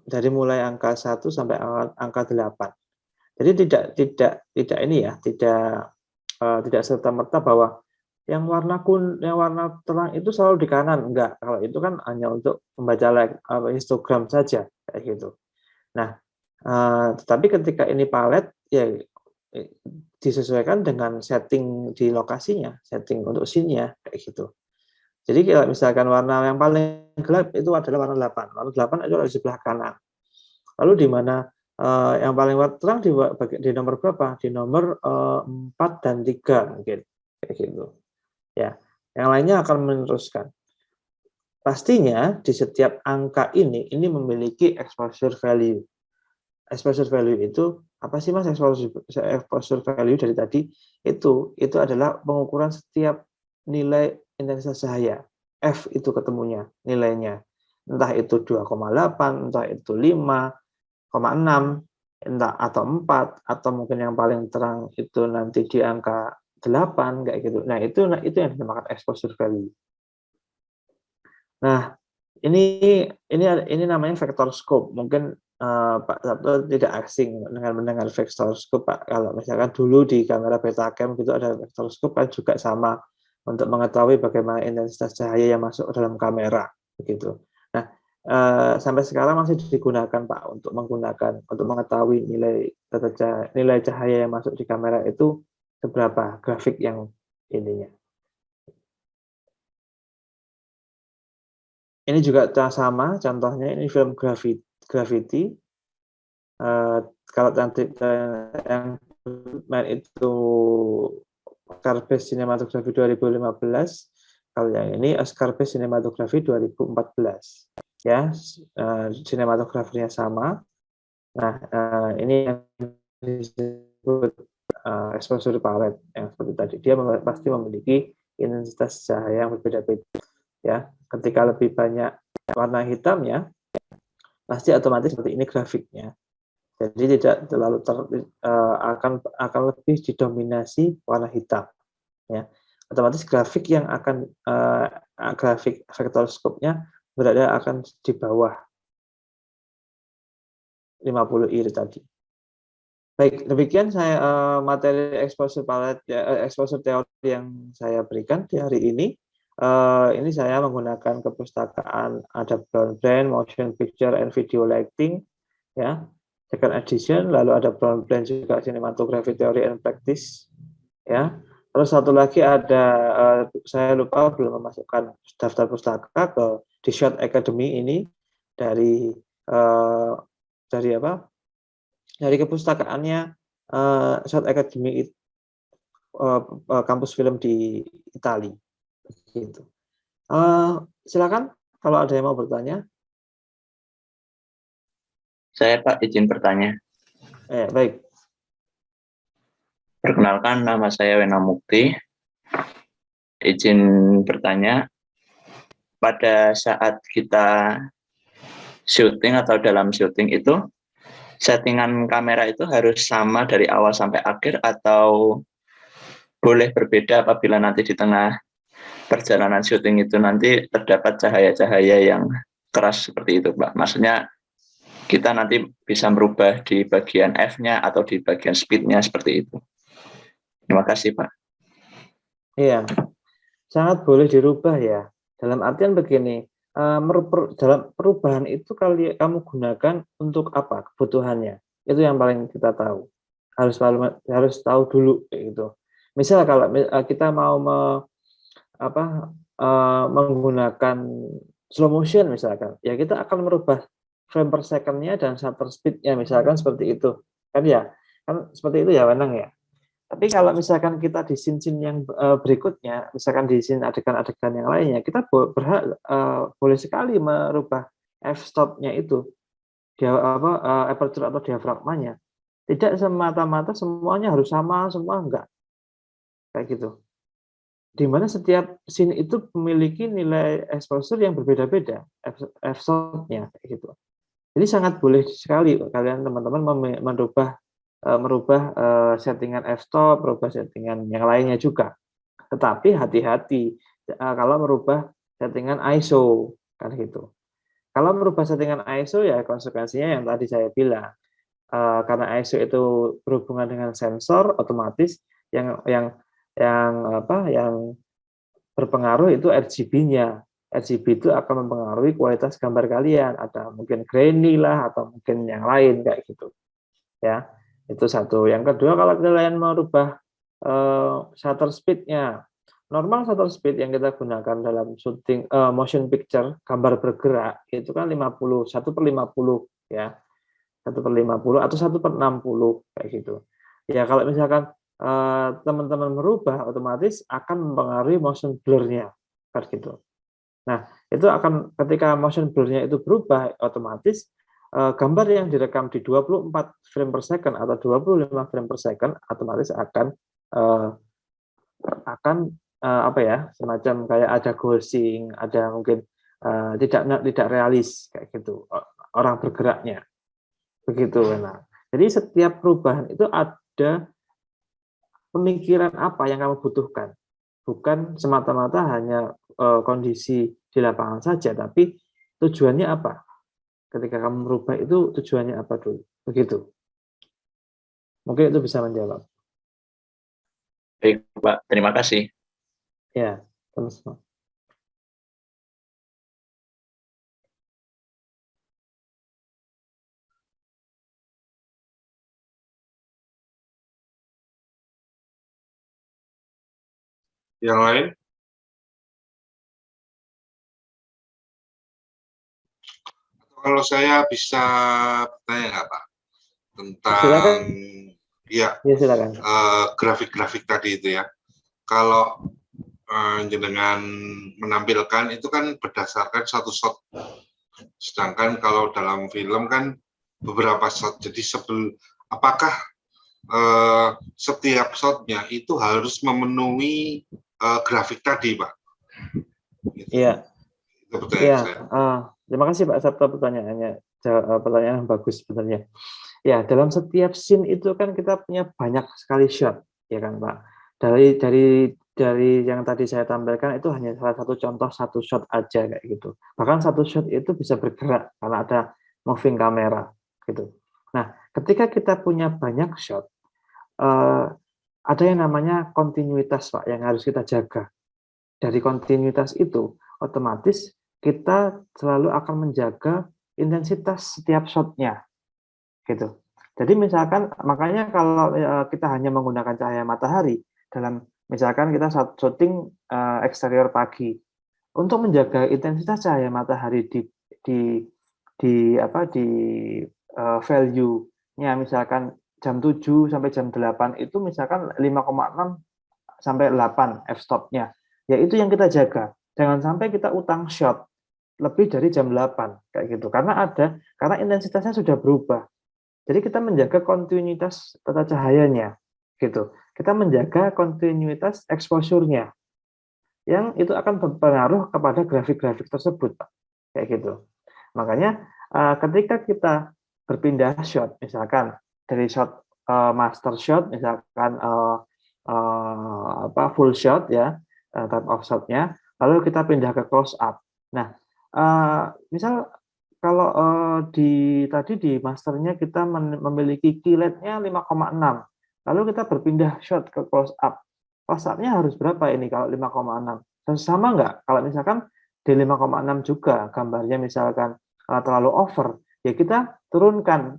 dari mulai angka 1 sampai angka 8. Jadi tidak ini ya, tidak serta-merta bahwa yang warna terang itu selalu di kanan, enggak. Kalau itu kan hanya untuk membaca histogram saja kayak gitu. Nah, tetapi ketika ini palet ya disesuaikan dengan setting di lokasinya, setting untuk scene-nya kayak gitu. Jadi kalau misalkan warna yang paling gelap itu adalah warna 8. Warna 8 itu ada di sebelah kanan. Lalu di mana yang paling terang di nomor berapa? Di nomor 4 dan 3 mungkin kayak gitu. Ya, yang lainnya akan meneruskan. Pastinya di setiap angka ini memiliki exposure value. Exposure value itu apa sih Mas? Exposure value dari tadi itu adalah pengukuran setiap nilai intensitas cahaya. F itu ketemunya nilainya. Entah itu 2,8, entah itu 5,6, entah atau 4, atau mungkin yang paling terang itu nanti di angka 8 kayak gitu. Nah, itu yang dinamakan exposure value. Nah, ini namanya vector scope. Mungkin Pak Sabto tidak asing dengan mendengar vector scope, Pak. Kalau misalkan dulu di kamera Betacam gitu ada vector scope kan juga sama untuk mengetahui bagaimana intensitas cahaya yang masuk ke dalam kamera begitu. Nah, sampai sekarang masih digunakan Pak untuk mengetahui nilai cahaya yang masuk di kamera itu seberapa grafik yang ininya. Ini juga sama contohnya, ini film Gravity. Kalau nanti yang main itu Oscar Best Cinematography 2015, kalau yang ini Oscar Best Cinematography 2014. Ya, sinematografinya sama. Nah, ini yang disebut exposure palette yang seperti tadi. Dia pasti memiliki intensitas cahaya yang berbeda-beda. Ya, ketika lebih banyak warna hitamnya, pasti otomatis seperti ini grafiknya. Jadi tidak terlalu akan lebih didominasi warna hitam. Ya, otomatis grafik yang akan grafik vector scope-nya berada akan di bawah 50 IR tadi. Baik, demikian saya materi exposure palette exposure teori yang saya berikan di hari ini. Ini saya menggunakan kepustakaan ada Brown Brand Motion Picture and Video Lighting ya, second edition, lalu ada Brown Brand juga Cinematography Theory and Practice ya. Terus satu lagi ada saya lupa belum memasukkan daftar pustaka ke di Short Academy ini dari apa? Dari kepustakaannya Short Academy kampus film di Italia. Gitu. Silakan kalau ada yang mau bertanya. Saya Pak izin bertanya. Baik. Perkenalkan, nama saya Wena Mukti. Izin bertanya, pada saat kita syuting atau dalam syuting itu, settingan kamera itu harus sama dari awal sampai akhir atau boleh berbeda apabila nanti di tengah perjalanan syuting itu nanti terdapat cahaya-cahaya yang keras seperti itu, Pak. Maksudnya kita nanti bisa merubah di bagian F-nya atau di bagian speed-nya seperti itu. Terima kasih, Pak. Iya, sangat boleh dirubah ya. Dalam artian begini, dalam perubahan itu kamu gunakan untuk apa kebutuhannya, itu yang paling kita tahu, harus tahu dulu kayak gitu. Misal kalau kita mau menggunakan slow motion misalkan, ya kita akan merubah frame per second-nya dan shutter speed-nya misalkan seperti itu. Kan seperti itu ya Wenang ya. Tapi kalau misalkan kita di scene-scene yang berikutnya, misalkan di scene adegan-adegan yang lainnya, kita boleh sekali merubah f-stop-nya itu, aperture atau diafragmanya. Tidak semata-mata semuanya harus sama, semua enggak. Kayak gitu. Di mana setiap scene itu memiliki nilai exposure yang berbeda-beda, f-stop-nya kayak gitu. Jadi sangat boleh sekali kalian teman-teman merubah settingan f-stop, merubah settingan yang lainnya juga. Tetapi hati-hati kalau merubah settingan ISO kan gitu. Kalau merubah settingan ISO ya konsekuensinya yang tadi saya bilang. Karena ISO itu berhubungan dengan sensor, otomatis yang berpengaruh itu RGB-nya. RGB itu akan mempengaruhi kualitas gambar kalian. Ada mungkin grainy lah atau mungkin yang lain kayak gitu. Ya, itu satu. Yang kedua, kalau kalian merubah shutter speed-nya, normal shutter speed yang kita gunakan dalam syuting motion picture gambar bergerak itu kan 1/50 ya, 1/50 atau 1/60 kayak gitu. Ya kalau misalkan teman-teman merubah, otomatis akan mempengaruhi motion blur-nya kayak gitu. Nah itu akan ketika motion blur-nya itu berubah, otomatis gambar yang direkam di 24 frame per second atau 25 frame per second otomatis akan semacam kayak ada ghosting, ada mungkin tidak realis kayak gitu orang bergeraknya begitu. Nah, jadi setiap perubahan itu ada pemikiran apa yang kamu butuhkan, bukan semata-mata hanya kondisi di lapangan saja, tapi tujuannya apa? Ketika kamu merubah itu tujuannya apa dulu? Begitu. Mungkin itu bisa menjawab. Baik, Pak. Terima kasih. Ya, sama-sama. Yang lain? Kalau saya bisa bertanya nggak Pak? Tentang Silakan. Ya, silakan. Grafik-grafik tadi itu ya. Kalau jenengan menampilkan itu kan berdasarkan satu shot. Sedangkan kalau dalam film kan beberapa shot. Jadi apakah setiap shotnya itu harus memenuhi grafik tadi, Pak? Iya. Itu pertanyaan saya. Terima kasih Pak Sabto pertanyaannya. Pertanyaan yang bagus sebenarnya. Ya, dalam setiap scene itu kan kita punya banyak sekali shot, ya kan Pak. Dari yang tadi saya tampilkan itu hanya salah satu contoh satu shot aja kayak gitu. Bahkan satu shot itu bisa bergerak karena ada moving kamera gitu. Nah, ketika kita punya banyak shot, ada yang namanya kontinuitas Pak yang harus kita jaga. Dari kontinuitas itu, otomatis kita selalu akan menjaga intensitas setiap shot-nya gitu. Jadi misalkan makanya kalau kita hanya menggunakan cahaya matahari dalam misalkan kita syuting eksterior pagi, untuk menjaga intensitas cahaya matahari di value-nya misalkan jam 7 sampai jam 8 itu misalkan 5,6 sampai 8 f-stop-nya. Ya itu yang kita jaga. Jangan sampai kita utang shot lebih dari jam 8 kayak gitu. Karena intensitasnya sudah berubah. Jadi kita menjaga kontinuitas tata cahayanya, gitu. Kita menjaga kontinuitas exposure-nya, yang itu akan berpengaruh kepada grafik-grafik tersebut, kayak gitu. Makanya ketika kita berpindah shot, misalkan dari shot master shot, misalkan full shot ya, type of shot-nya, lalu kita pindah ke close up. Nah, misal kalau tadi di masternya kita memiliki keylight-nya 5,6, lalu kita berpindah shot ke close up. Close up-nya harus berapa ini kalau 5,6? Sama nggak? Kalau misalkan di 5,6 juga gambarnya misalkan terlalu over, ya kita turunkan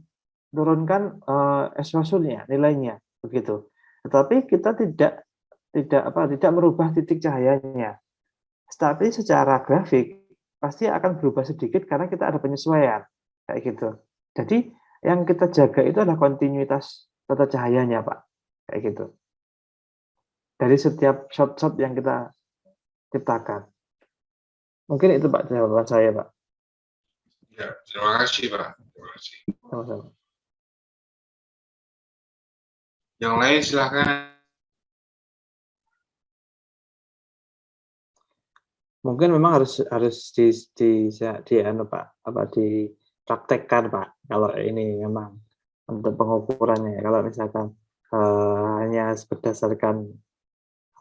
exposure-nya, nilainya begitu. Tetapi kita tidak merubah titik cahayanya. Tapi secara grafik pasti akan berubah sedikit karena kita ada penyesuaian kayak gitu. Jadi yang kita jaga itu adalah kontinuitas tata cahayanya, Pak, kayak gitu. Dari setiap shot-shot yang kita ciptakan. Mungkin itu Pak jawaban saya, Pak. Ya, terima kasih Pak. Terima kasih. Sama-sama. Yang lain silahkan. Mungkin memang harus Pak, dipraktekkan Pak. Kalau ini memang untuk pengukurannya. Kalau misalkan hanya berdasarkan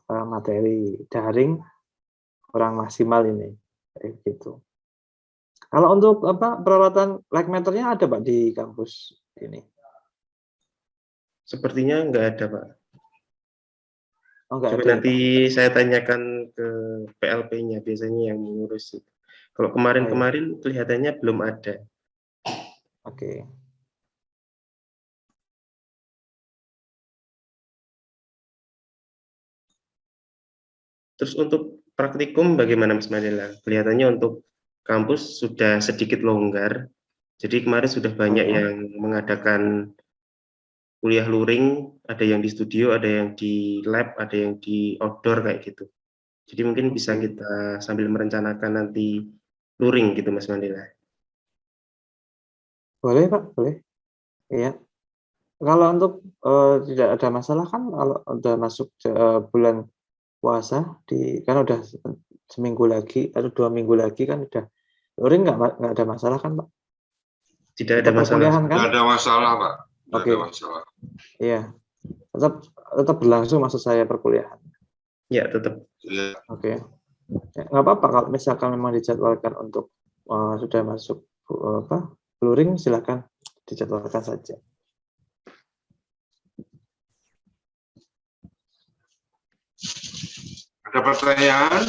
materi daring kurang maksimal ini, kayak gitu. Kalau untuk perawatan light meternya ada Pak di kampus ini? Sepertinya enggak ada, Pak. Oh, enggak Coba ada, nanti Pak. saya tanyakan ke PLP-nya, biasanya yang mengurus itu. Kalau kemarin-kemarin kelihatannya belum ada. Oke. Terus untuk praktikum bagaimana Mas Mandela? Kelihatannya untuk kampus sudah sedikit longgar. Jadi kemarin sudah banyak yang mengadakan kuliah luring, ada yang di studio, ada yang di lab, ada yang di outdoor kayak gitu. Jadi mungkin bisa kita sambil merencanakan nanti luring gitu Mas Mandela. Boleh Pak, boleh. Iya. Kalau untuk tidak ada masalah kan kalau udah masuk bulan puasa kan udah seminggu lagi atau 2 minggu lagi kan udah luring nggak ada masalah kan Pak? Tidak ada masalah. Kan? Tidak ada masalah Pak. Tidak Oke. ada masalah. Iya. Tetap berlangsung maksud saya perkuliahan. Ya, tetap. Ya. Oke. Ya, nggak apa-apa kalau misalkan memang dijadwalkan untuk sudah masuk luring, silakan dijadwalkan saja. Ada pertanyaan?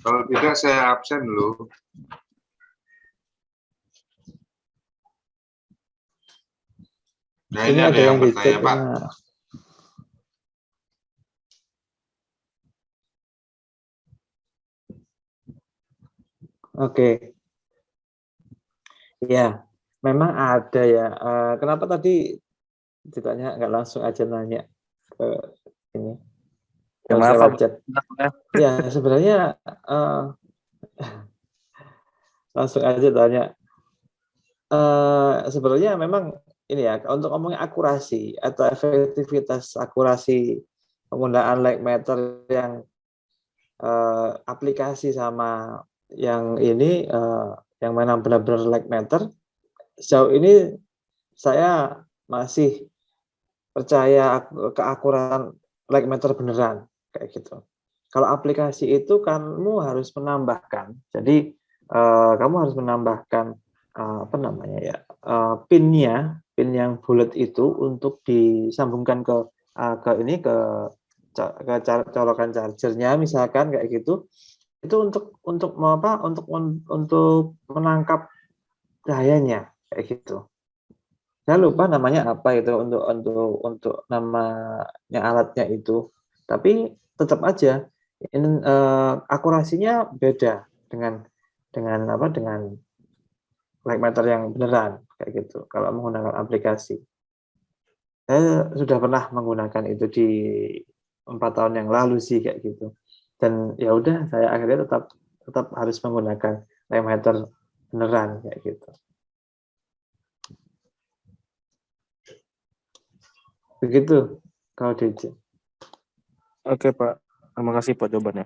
Kalau tidak saya absen dulu. Nah, ini ada yang bertanya Pak. Oke. Ya, memang ada ya. Kenapa tadi ditanya nggak langsung aja nanya ke ini? Maaf, ya sebenarnya langsung aja tanya. Sebenarnya memang ini ya, untuk ngomongin akurasi atau efektivitas akurasi penggunaan light meter yang aplikasi sama yang ini yang mana benar-benar light meter, sejauh ini saya masih percaya keakuratan light meter beneran kayak gitu. Kalau aplikasi itu kamu harus menambahkan, jadi kamu harus menambahkan pin yang bulat itu untuk disambungkan ke colokan chargernya misalkan kayak gitu. Itu untuk menangkap cahayanya kayak gitu. Saya lupa namanya apa itu untuk namanya alatnya itu. Tapi tetap aja ini akurasinya beda dengan light meter yang beneran kayak gitu kalau menggunakan aplikasi. Saya sudah pernah menggunakan itu di 4 tahun yang lalu sih kayak gitu. Dan ya udah saya akhirnya tetap harus menggunakan light meter beneran kayak gitu. Begitu kalau DJ. Oke Pak, terima kasih Pak jawabannya.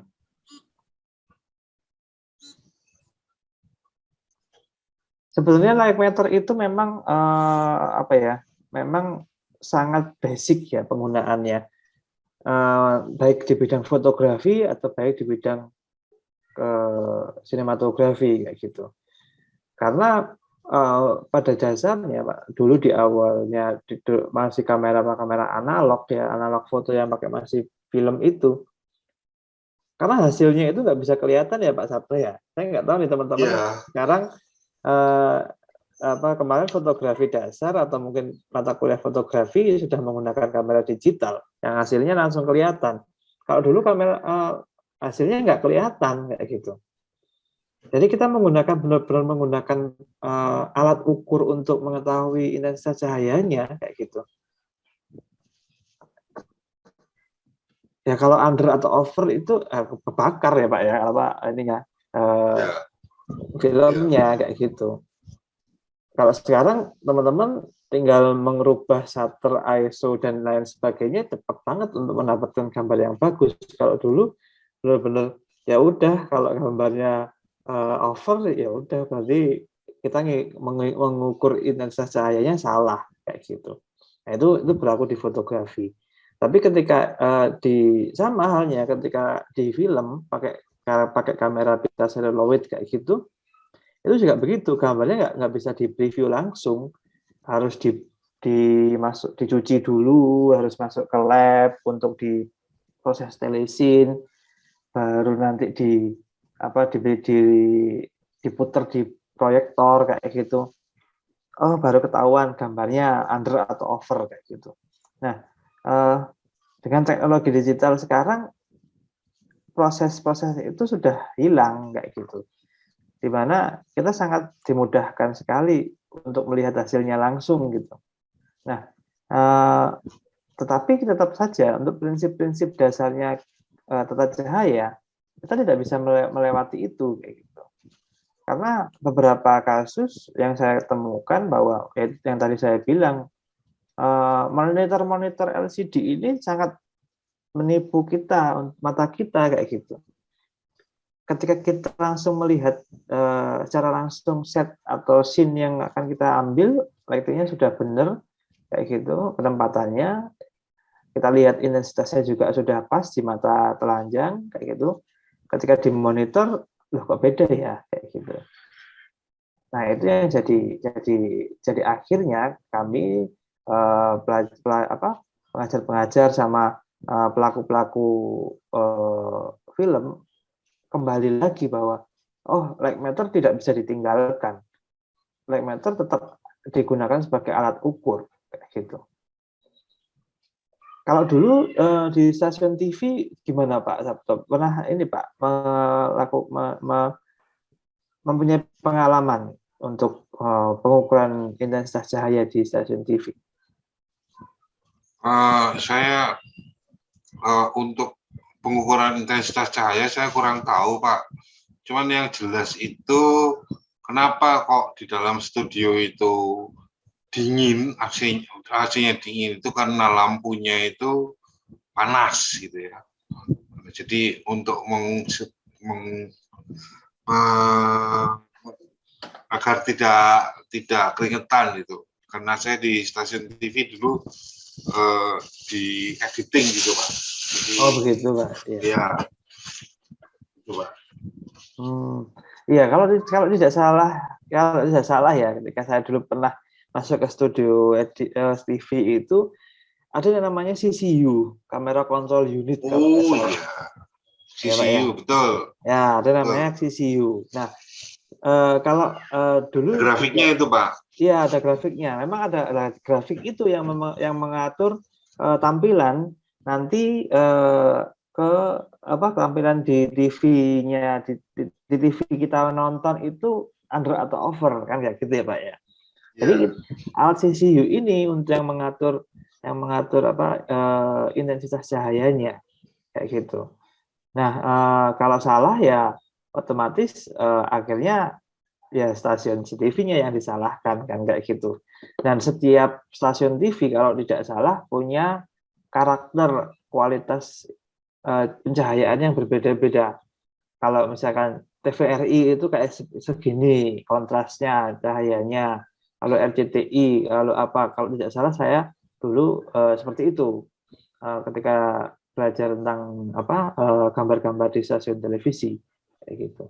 Sebenarnya light meter itu memang memang sangat basic ya penggunaannya, baik di bidang fotografi atau baik di bidang sinematografi kayak gitu. Karena pada dasarnya Pak, dulu di awalnya masih kamera analog ya, analog foto yang pakai masih film itu karena hasilnya itu nggak bisa kelihatan ya Pak Sabto ya. Saya nggak tahu nih teman-teman sekarang kemarin fotografi dasar atau mungkin mata kuliah fotografi sudah menggunakan kamera digital yang hasilnya langsung kelihatan. Kalau dulu kamera hasilnya nggak kelihatan kayak gitu. Jadi kita menggunakan benar-benar menggunakan alat ukur untuk mengetahui intensitas cahayanya kayak gitu. Ya kalau under atau over itu kebakar ya Pak ya, apa ininya filmnya kayak gitu. Kalau sekarang teman-teman tinggal mengubah shutter, ISO dan lain sebagainya cepat banget untuk mendapatkan gambar yang bagus. Kalau dulu benar-benar ya udah kalau gambarnya over ya udah berarti kita mengukur intensitas cahayanya salah kayak gitu. Nah, itu berlaku di fotografi. Tapi ketika sama halnya ketika di film pakai kamera pita seluloid kayak gitu, itu juga begitu, gambarnya nggak bisa di preview langsung, harus dicuci dulu, harus masuk ke lab untuk diproses telesin, baru nanti diputer di proyektor kayak gitu. Oh, baru ketahuan gambarnya under atau over kayak gitu. Nah, dengan teknologi digital sekarang proses-proses itu sudah hilang kayak gitu. Di mana kita sangat dimudahkan sekali untuk melihat hasilnya langsung gitu. Nah, tetapi tetap saja untuk prinsip-prinsip dasarnya tata cahaya kita tidak bisa melewati itu kayak gitu. Karena beberapa kasus yang saya temukan bahwa yang tadi saya bilang monitor LCD ini sangat menipu mata kita kayak gitu. Ketika kita langsung melihat secara langsung set atau scene yang akan kita ambil, lightingnya sudah benar kayak gitu, penempatannya, kita lihat intensitasnya juga sudah pas di mata telanjang kayak gitu. Ketika di monitor, loh kok beda ya kayak gitu. Nah itu yang jadi akhirnya kami pengajar-pengajar sama pelaku-pelaku film kembali lagi bahwa light meter tidak bisa ditinggalkan. Light meter tetap digunakan sebagai alat ukur kayak gitu. Kalau dulu di stasiun TV gimana Pak Sabto? Pernah ini Pak mempunyai pengalaman untuk pengukuran intensitas cahaya di stasiun TV? Saya untuk pengukuran intensitas cahaya saya kurang tahu Pak. Cuman yang jelas itu kenapa kok di dalam studio itu dingin, AC-nya dingin itu karena lampunya itu panas gitu ya. Jadi untuk agar tidak keringetan gitu. Karena saya di stasiun TV dulu di editing gitu Pak. Jadi, begitu Pak. Iya. Itu Pak. Iya, kalau tidak salah ya, ketika saya dulu pernah masuk ke studio TV itu ada yang namanya CCU, kamera control unit. Oh iya, CCU ya, betul. Ya, ada namanya CCU. Nah, kalau dulu grafiknya juga, itu Pak. Iya, ada grafiknya. Memang ada grafik itu yang mengatur tampilan nanti ke tampilan di TV-nya di TV kita nonton itu under atau over kan kayak gitu ya Pak ya. Jadi alat CCU ini untuk yang mengatur intensitas cahayanya kayak gitu. Nah, kalau salah ya otomatis akhirnya ya stasiun TV-nya yang disalahkan kan kayak gitu. Dan setiap stasiun TV kalau tidak salah punya karakter kualitas pencahayaan yang berbeda-beda. Kalau misalkan TVRI itu kayak segini kontrasnya cahayanya. Kalau RCTI, kalau tidak salah saya dulu seperti itu ketika belajar tentang gambar-gambar di stasiun televisi kayak gitu.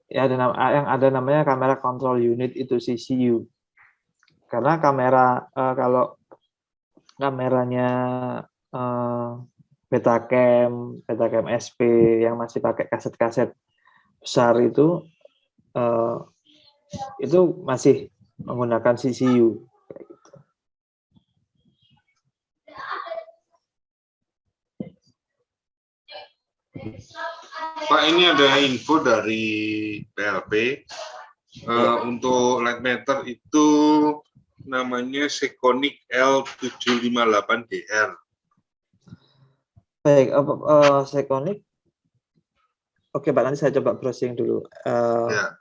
Ya ada namanya kamera control unit itu CCU. Karena kamera kalau kameranya Betacam SP yang masih pakai kaset-kaset besar itu masih menggunakan CCU. Pak, ini ada info dari PLP. Untuk light meter itu namanya Sekonic L758DR. Baik, Sekonic. Oke, Pak, nanti saya coba browsing dulu. Ya.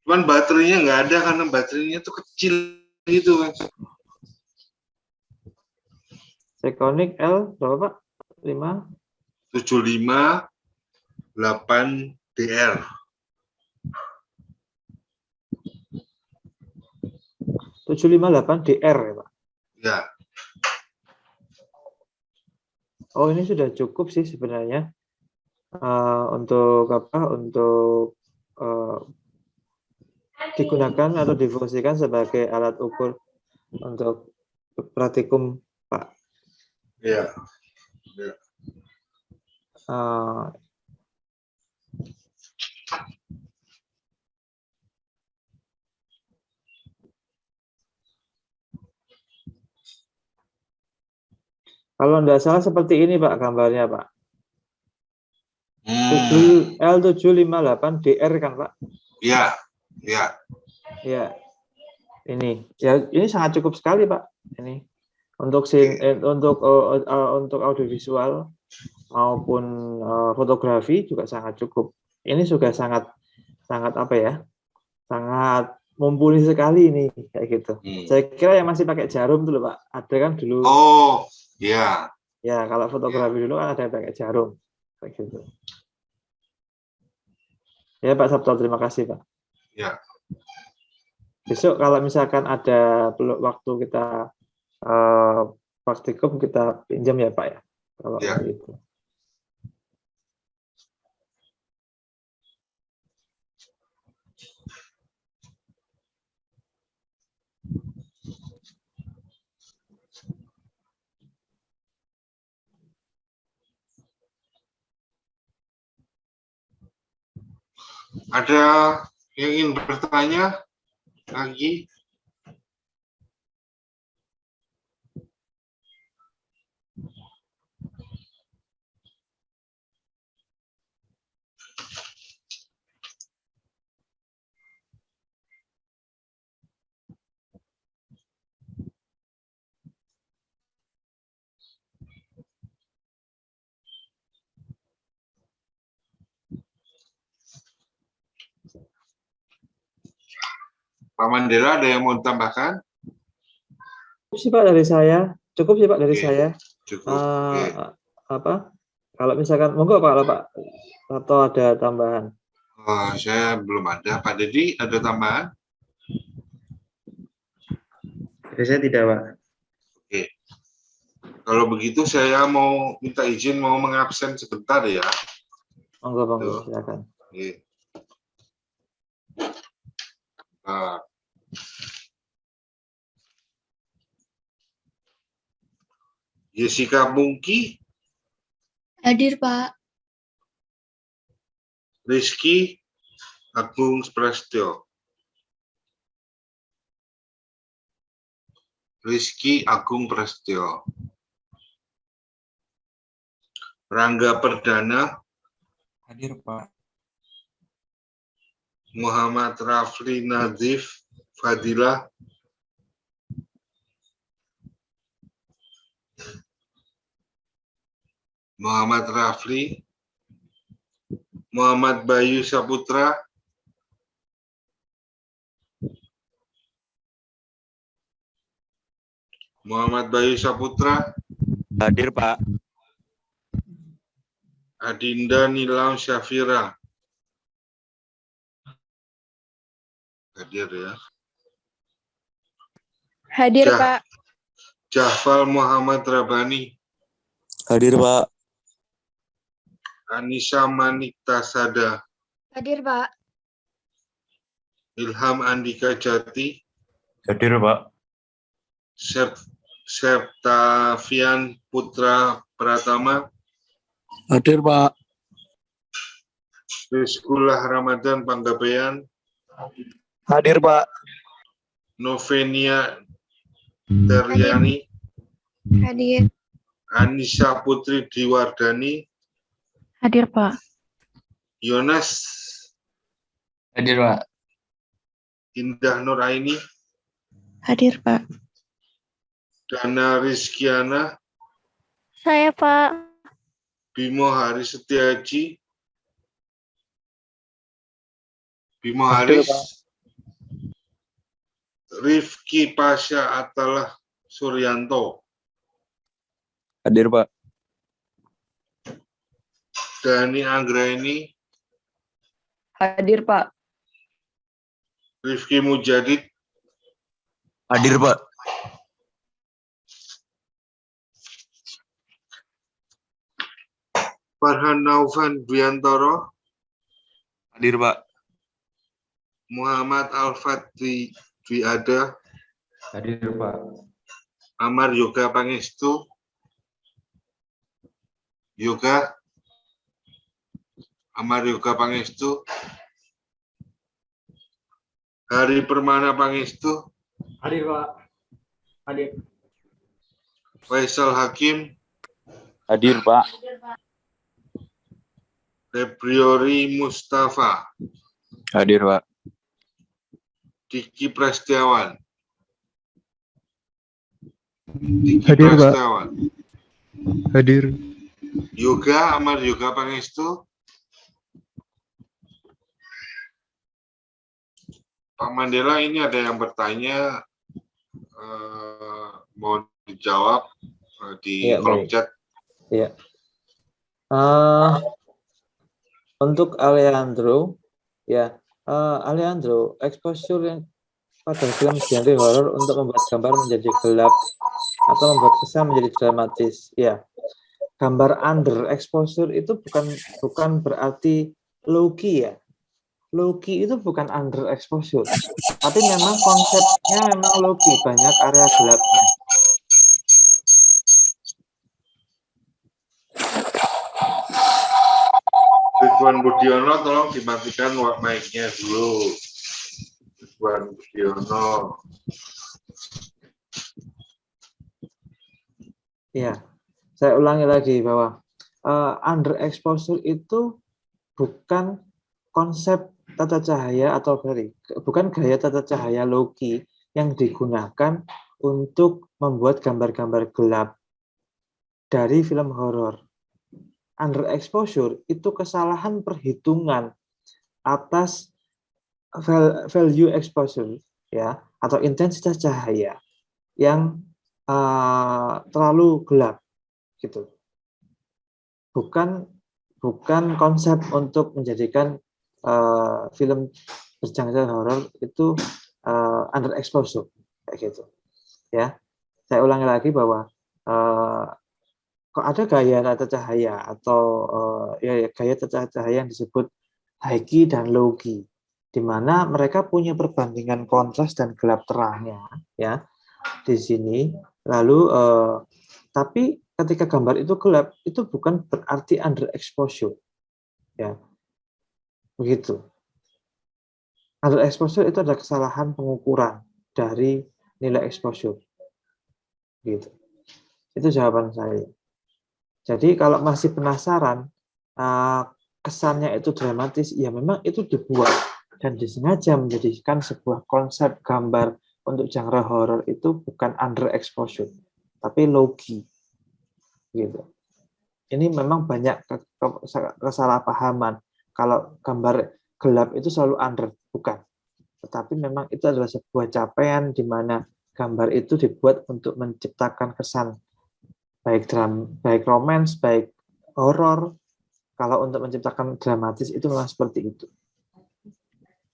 Cuman baterainya nggak ada karena baterainya tuh kecil gitu kan. Sekonic L berapa, Pak? 5 758DR. 758DR ya, Pak. Ya. Oh, ini sudah cukup sih sebenarnya untuk digunakan atau difungsikan sebagai alat ukur untuk praktikum, Pak. Ya. Ya. Kalau tidak salah seperti ini, Pak, gambarnya, Pak. L758DR kan, Pak? Ya. Ya. Ya. Ini sangat cukup sekali, Pak. Ini untuk audiovisual maupun fotografi juga sangat cukup. Ini juga sangat apa ya? Sangat mumpuni sekali ini kayak gitu. Saya kira yang masih pakai jarum dulu, Pak. Ada kan dulu. Oh, ya. Ya, kalau fotografi dulu kan ada yang pakai jarum kayak gitu. Ya, Pak Sabto, terima kasih, Pak. Ya. Besok kalau misalkan ada waktu kita praktikum, kita pinjam ya, Pak ya. Kalau Ya. itu. Ada yang ingin bertanya lagi? Pak Mandela, ada yang mau ditambahkan? Cukup sih, Pak, dari saya. Cukup sih, Pak, dari saya. Cukup. Apa? Kalau misalkan monggo, Pak, kalau Pak atau ada tambahan. Saya belum ada. Pak Dedi, ada tambahan? Dari saya tidak, Pak. Oke. Kalau begitu saya mau minta izin mau mengabsen sebentar ya. Monggo, silakan. Oke. Jessica Mungki. Hadir, Pak. Rizky Agung Prestio. Rizky Agung Prestio. Rangga Perdana. Hadir, Pak. Muhammad Rafli Nadif Fadilah. Muhammad Rafli. Muhammad Bayu Saputra. Muhammad Bayu Saputra. Hadir, Pak. Adinda Nilau Syafira. Hadir ya. Hadir, Pak. Jafal Muhammad Rabani. Hadir, Pak. Anissa Manik Tasada. Hadir, Pak. Ilham Andika Jati. Hadir, Pak. Septavian Putra Pratama, Hadir, Pak. Rizkullah Ramadan Panggabean, Hadir, Pak. Novenia Teryani, Hadir. Anissa Putri Diwardani, Hadir, Pak. Yonas Hadir, Pak. Indah Nuraini, Hadir, Pak. Dana Rizkiana, Saya, Pak. Bimo Hari Setiaji, Bimo Hadir, Haris, Pak. Rifki Pasha Atalah Suryanto, Hadir, Pak. Dani Anggraini, Hadir, Pak. Rifki Mujadid, Hadir, Pak. Farhan Naufan Dwiantoro, Hadir, Pak. Muhammad Alfat Dwiada, Hadir, Pak. Amar Yoga Pangestu, Amar Yoga Pangestu, Hari Permana Pangestu, Hadir, Pak. Hadir. Faisal Hakim, Hadir, Pak. Febriori Mustafa, Hadir, Pak. Diki Prastiawan, Hadir, Pak. Hadir. Yoga, Amar Yoga Pangestu, Pak Mandela, ini ada yang bertanya, mohon dijawab di Iya, kolom baik. chat. Iya. Untuk Alejandro, ya, Alejandro, exposure yang pada film genre horor untuk membuat gambar menjadi gelap atau membuat kesan menjadi dramatis. Ya, gambar underexposure itu bukan berarti low key ya. Low key itu bukan underexposure, tapi memang konsepnya memang low key, banyak area gelapnya. Ridwan Budiono, tolong dimatikan mic-nya dulu. Ridwan Budiono. Ya, saya ulangi lagi bahwa underexposure itu bukan konsep tata cahaya atau bukan gaya tata cahaya low-key yang digunakan untuk membuat gambar-gambar gelap dari film horor. Underexposure itu kesalahan perhitungan atas value exposure, ya, atau intensitas cahaya yang terlalu gelap, gitu. Bukan konsep untuk menjadikan film bergenre horor itu underexposure, kayak gitu. Ya, saya ulangi lagi bahwa kok ada gaya tata cahaya atau gaya tata cahaya yang disebut high key dan low key, di mana mereka punya perbandingan kontras dan gelap terangnya, ya, di sini. Lalu tapi ketika gambar itu gelap, itu bukan berarti underexposure, ya, begitu. Underexposure itu ada kesalahan pengukuran dari nilai exposure, gitu. Itu jawaban saya. Jadi kalau masih penasaran kesannya itu dramatis, ya memang itu dibuat dan disengaja menjadikan sebuah konsep gambar untuk genre horor itu bukan underexposure, tapi low key, gitu. Ini memang banyak kesalahpahaman kalau gambar gelap itu selalu under, bukan. Tetapi memang itu adalah sebuah capaian di mana gambar itu dibuat untuk menciptakan kesan baik romance, baik horor. Kalau untuk menciptakan dramatis itu memang seperti itu.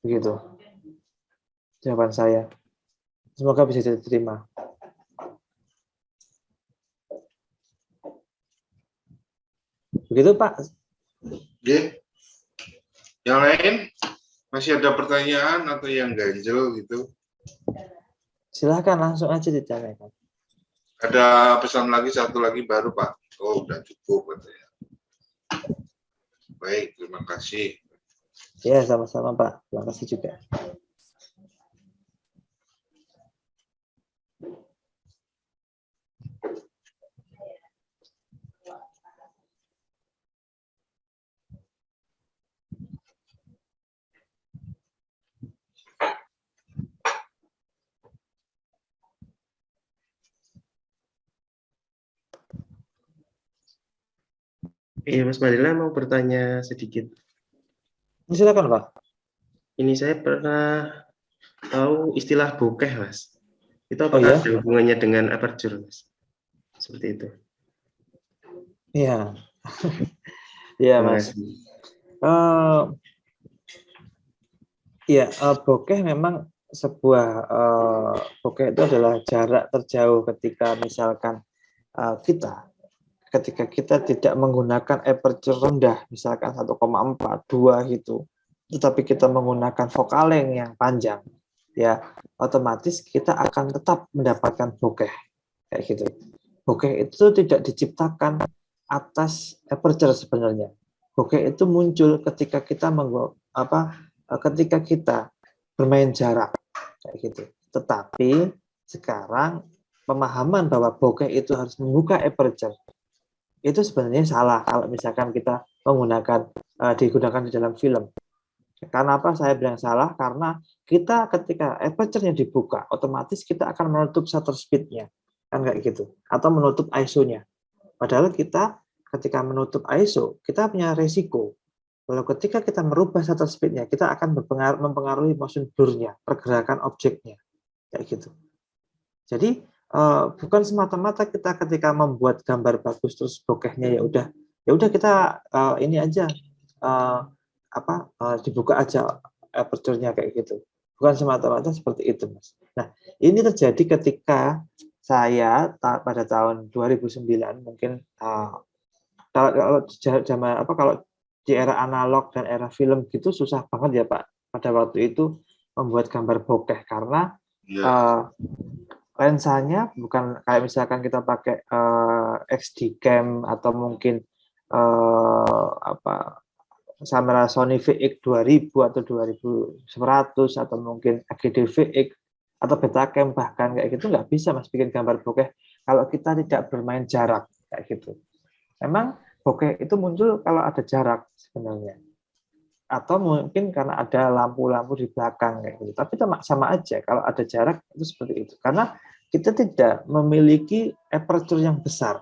Begitu jawaban saya. Semoga bisa diterima. Begitu, Pak. Oke. Yang lain masih ada pertanyaan atau yang ganjel gitu? Silahkan langsung aja ditanyakan. Ada pesan lagi, satu lagi baru Pak. Oh, udah cukup katanya. Baik, terima kasih. Ya, sama-sama Pak. Terima kasih juga. Iya, Mas Madela mau bertanya sedikit. Silakan Pak. Ini saya pernah tahu istilah bokeh, Mas. Itu Oh apakah ya? ada hubungannya dengan aperture, Mas? Seperti itu. Iya. Iya Terima Mas. kasih. Bokeh memang sebuah bokeh itu adalah jarak terjauh ketika misalkan ketika kita tidak menggunakan aperture rendah, misalkan 1,4, 2 gitu, tetapi kita menggunakan focal length yang panjang, ya otomatis kita akan tetap mendapatkan bokeh kayak gitu. Bokeh itu tidak diciptakan atas aperture sebenarnya. Bokeh itu muncul ketika kita ketika kita bermain jarak kayak gitu. Tetapi sekarang pemahaman bahwa bokeh itu harus membuka aperture itu sebenarnya salah kalau misalkan kita digunakan di dalam film. Karena apa saya bilang salah? Karena kita ketika aperture-nya dibuka, otomatis kita akan menutup shutter speed-nya, kan kayak gitu, atau menutup ISO-nya. Padahal kita ketika menutup ISO, kita punya resiko. Lalu ketika kita merubah shutter speed-nya, kita akan mempengaruhi motion blur-nya, pergerakan objeknya, kayak gitu. Jadi bukan semata-mata kita ketika membuat gambar bagus terus bokehnya ya udah kita ini aja dibuka aja aperture-nya kayak gitu. Bukan semata-mata seperti itu, Mas. Nah, ini terjadi ketika saya pada tahun 2009 mungkin kalau di era analog dan era film gitu susah banget ya Pak pada waktu itu membuat gambar bokeh karena lensanya bukan kayak misalkan kita pakai XD cam atau mungkin kamera Sony VX 2000 atau 2100 atau mungkin AGD VX atau Betacam bahkan kayak gitu nggak bisa Mas bikin gambar bokeh kalau kita tidak bermain jarak kayak gitu. Memang bokeh itu muncul kalau ada jarak sebenarnya. Atau mungkin karena ada lampu-lampu di belakang kayak gitu. Tapi sama aja kalau ada jarak itu seperti itu. Karena kita tidak memiliki aperture yang besar.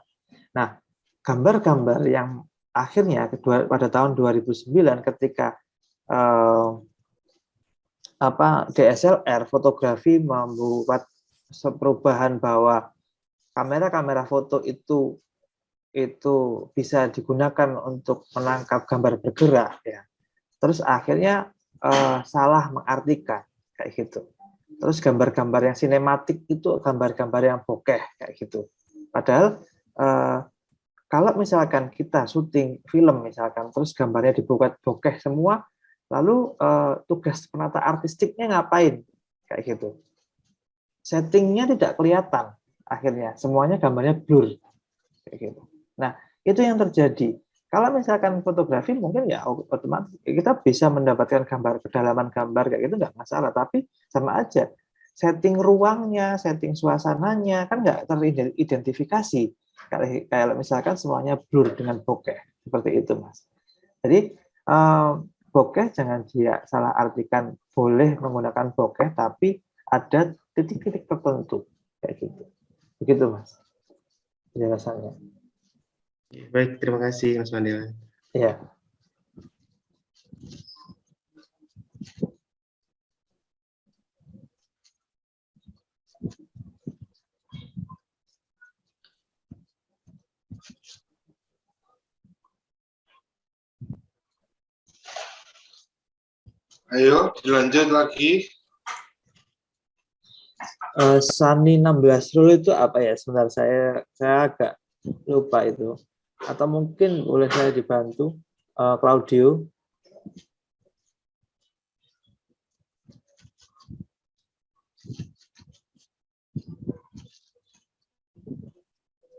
Nah, gambar-gambar yang akhirnya pada tahun 2009 ketika DSLR fotografi membuat perubahan bahwa kamera-kamera foto itu bisa digunakan untuk menangkap gambar bergerak ya. Terus akhirnya salah mengartikan kayak gitu. Terus gambar-gambar yang sinematik itu gambar-gambar yang bokeh kayak gitu. Padahal kalau misalkan kita syuting film misalkan terus gambarnya dibuat bokeh semua, lalu tugas penata artistiknya ngapain kayak gitu. Settingnya tidak kelihatan akhirnya semuanya gambarnya blur kayak gitu. Nah itu yang terjadi. Kalau misalkan fotografi mungkin ya otomatis kita bisa mendapatkan kedalaman gambar kayak gitu nggak masalah, tapi sama aja setting ruangnya, setting suasananya kan nggak teridentifikasi. Kayak misalkan semuanya blur dengan bokeh seperti itu Mas. Jadi bokeh jangan dia salah artikan boleh menggunakan bokeh, tapi ada titik-titik tertentu kayak gitu. Begitu Mas penjelasannya. Baik, terima kasih Mas Mandela. Ya. Ayo, dilanjut lagi. Sunny 16 rule itu apa ya? Sebentar saya agak lupa itu. Atau mungkin boleh saya dibantu Claudio.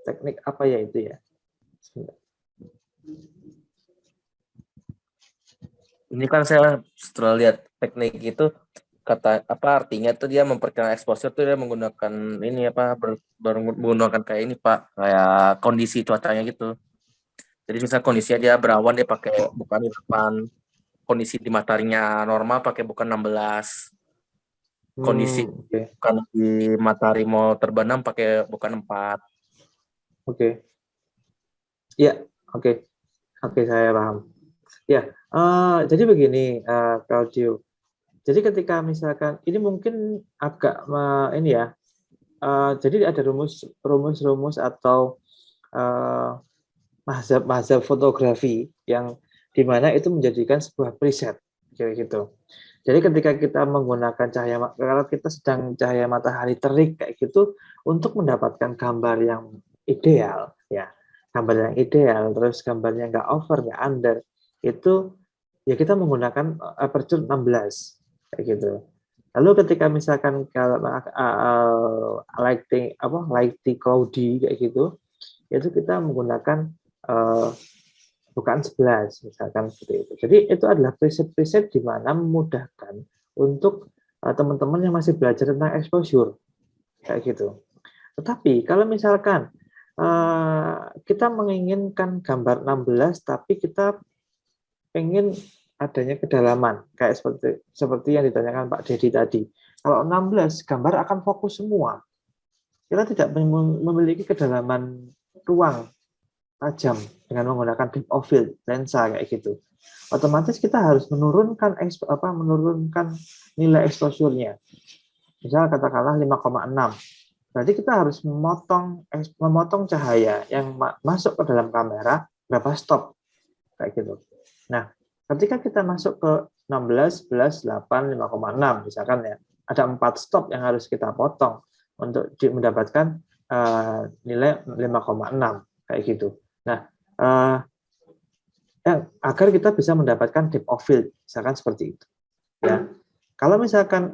teknik apa ya itu ya? Ini kan saya setelah lihat teknik itu, kata apa artinya tuh dia memperkirakan exposure tuh dia menggunakan ini apa menggunakan kayak ini Pak, kayak kondisi cuacanya gitu. Jadi misalnya kondisinya dia berawan, dia pakai bukan di depan, kondisi di mataharinya normal pakai bukan 16, kondisi Oke. kalau di matahari mau terbenam pakai bukan 4. Oke. Ya, oke. Oke, saya paham. Ya, jadi begini, Claudio. Jadi ketika misalkan ini mungkin agak ini ya, jadi ada rumus-rumus atau mazhab fotografi yang dimana itu menjadikan sebuah preset kayak gitu. Jadi ketika kita menggunakan kalau kita sedang cahaya matahari terik kayak gitu untuk mendapatkan gambar yang ideal ya, gambar yang ideal, terus gambarnya nggak over nggak under, itu ya kita menggunakan aperture 16 kayak gitu. Lalu ketika misalkan kalau lighting cloudy kayak gitu, itu kita menggunakan bukaan 11 misalkan seperti itu. Jadi itu adalah preset-preset di mana memudahkan untuk teman-teman yang masih belajar tentang exposure kayak gitu. Tetapi kalau misalkan kita menginginkan gambar 16 tapi kita pengen adanya kedalaman kayak seperti yang ditanyakan Pak Dedi tadi. Kalau 16 gambar akan fokus semua. Kita tidak memiliki kedalaman ruang tajam dengan menggunakan depth of field lensa kayak gitu. Otomatis kita harus menurunkan nilai exposure-nya. Misal katakanlah 5,6. Berarti kita harus memotong cahaya yang masuk ke dalam kamera berapa stop kayak gitu. Nah, ketika kita masuk ke 16, 11, 8, 5,6 misalkan ya, ada 4 stop yang harus kita potong untuk mendapatkan nilai 5,6 kayak gitu. Nah, agar kita bisa mendapatkan depth of field, misalkan seperti itu. Ya, kalau misalkan